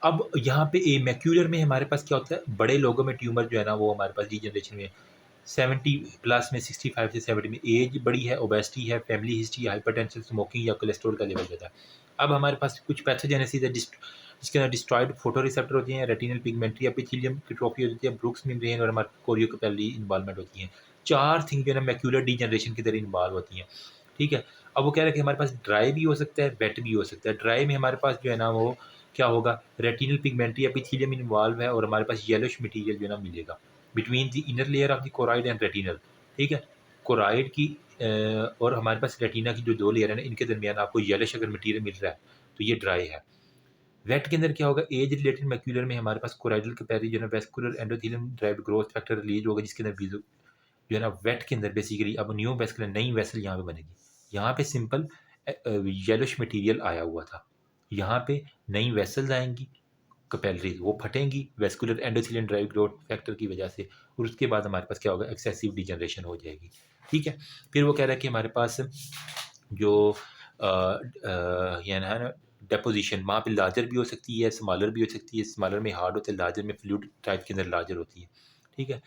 अब यहाँ पे ए मैक्यूलर में हमारे पास क्या होता है, बड़े लोगों में ट्यूमर जो है ना वो हमारे पास डिजनरेशन में 70 प्लस में, 65 से 70 में एज बड़ी है, ओबेसिटी है, फैमिली हिस्ट्री, हाइपरटेंशन, स्मोकिंग या कोलेस्ट्रॉल का लेवल ज़्यादा है। अब हमारे पास कुछ पैथोजेनेसिस है जिसके अंदर डिस्ट्रॉयड फोटो रिसेप्टर होती हैं, रेटिनल पिगमेंट्री एपिथेलियम की ट्रॉफी होती है, ब्रुक्स मेम्ब्रेन और हमारे कोरियोकैपिलरी इन्वॉल्वमेंट होती हैं। 4 थिंग जो है ना मैक्यूलर डीजनरेशन की तरह इन्वॉल्व होती हैं, ठीक है? अब वो कह रहे हैं कि हमारे पास ड्राई भी हो सकता है, वेट भी हो सकता है। ड्राई में हमारे पास जो है ना वो क्या होगा, रेटिनल पिगमेंट्री एपिथेलियम इन्वॉल्व है और हमारे पास येलोइश मटीरियल जो है ना मिलेगा between the inner layer of the choroid and retinal, ठीक है? कोराइड की और हमारे पास रेटिना की जो 2 लेयर है ना, इनके दरमियान आपको येलोइश अगर मटीरियल मिल रहा है, तो ये ड्राई है। वेट के अंदर क्या होगा, एज रिलेटेड मैक्यूलर में हमारे पास कोराइडल कैपिलरी जो है ना vascular endothelium derived growth factor release होगा, जिसके अंदर जो है ना वेट के अंदर बेसिकली अब न्यू वेस्कुलर नई वेसल यहाँ पे बनेगी। यहाँ पे सिंपल येलोइश मटीरियल आया हुआ था, यहाँ पे नई वेसल्स आएँगी, कैपिलरीज़ वो फटेंगी vascular endothelium derived growth factor की वजह से, और उसके बाद हमारे पास क्या होगा, एक्सेसिव डिजनरेशन हो जाएगी, ठीक है? फिर वो कह रहा है कि हमारे पास जो ये है ना डेपोज़िशन वहाँ पे लार्जर भी हो सकती है, स्मॉलर भी हो सकती है। स्मॉलर में हार्ड होता है, लार्जर में फ्लूइड टाइप के अंदर लार्जर होती है, ठीक है?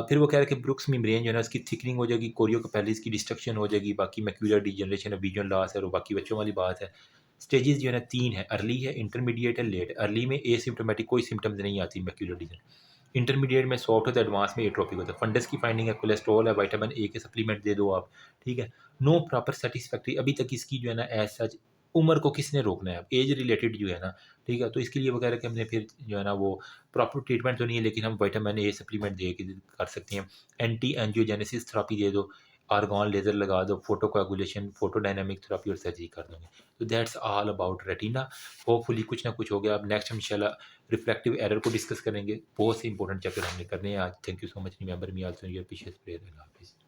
फिर वो कह रहे हैं कि ब्रुक्स मेम्ब्रेन जो है ना उसकी थिकनिंग हो जाएगी, कोरियोकैपिलरीज़ की डिस्ट्रक्शन हो जाएगी, बाकी मैक्यूलर डिजनरेशन है, विज़ुअल लॉस है और बाकी बच्चों वाली बात है। स्टेजेस जो है ना 3 है, अर्ली है, इंटरमीडिएट है, लेट। अर्ली में एसिम्प्टोमेटिक कोई सिम्पटम्स नहीं आती मैक्यूलर डिजन। इंटरमीडिएट में सॉफ्ट होता है, एडवांस में एट्रोपिक होता है। फंडस की फाइंडिंग है, कोलेस्ट्रॉल है, विटामिन ए के सप्लीमेंट दे दो आप, ठीक है? नो प्रॉपर सैटिस्फैक्टरी अभी तक इसकी जो है ना एज़ सच उम्र को किसने रोकना है? एज रिलेटेड जो है ना, ठीक है? तो इसके लिए वो कह रहे हैं कि हमने फिर जो है ना वो प्रॉपर ट्रीटमेंट तो नहीं है, लेकिन हम विटामिन ए सप्लीमेंट दे के कर सकते हैं। एंटी एंजियोजेनेसिस थेरेपी दे दो, आर्गन लेज़र लगा दो, फोटो कोएगुलेशन, फोटोडायनामिक थेरेपी और सर्जरी कर दोगे। तो that's all about retina. Hopefully कुछ ना कुछ हो गया। अब नेक्स्ट हम इंशाल्लाह रिफ्रैक्टिव एरर को डिस्कस करेंगे। बहुत से इंपॉर्टेंट चैप्टर हमने करने हैं आज। Thank you so much. Remember me also in your precious prayer. अल्लाह हाफ़िज़।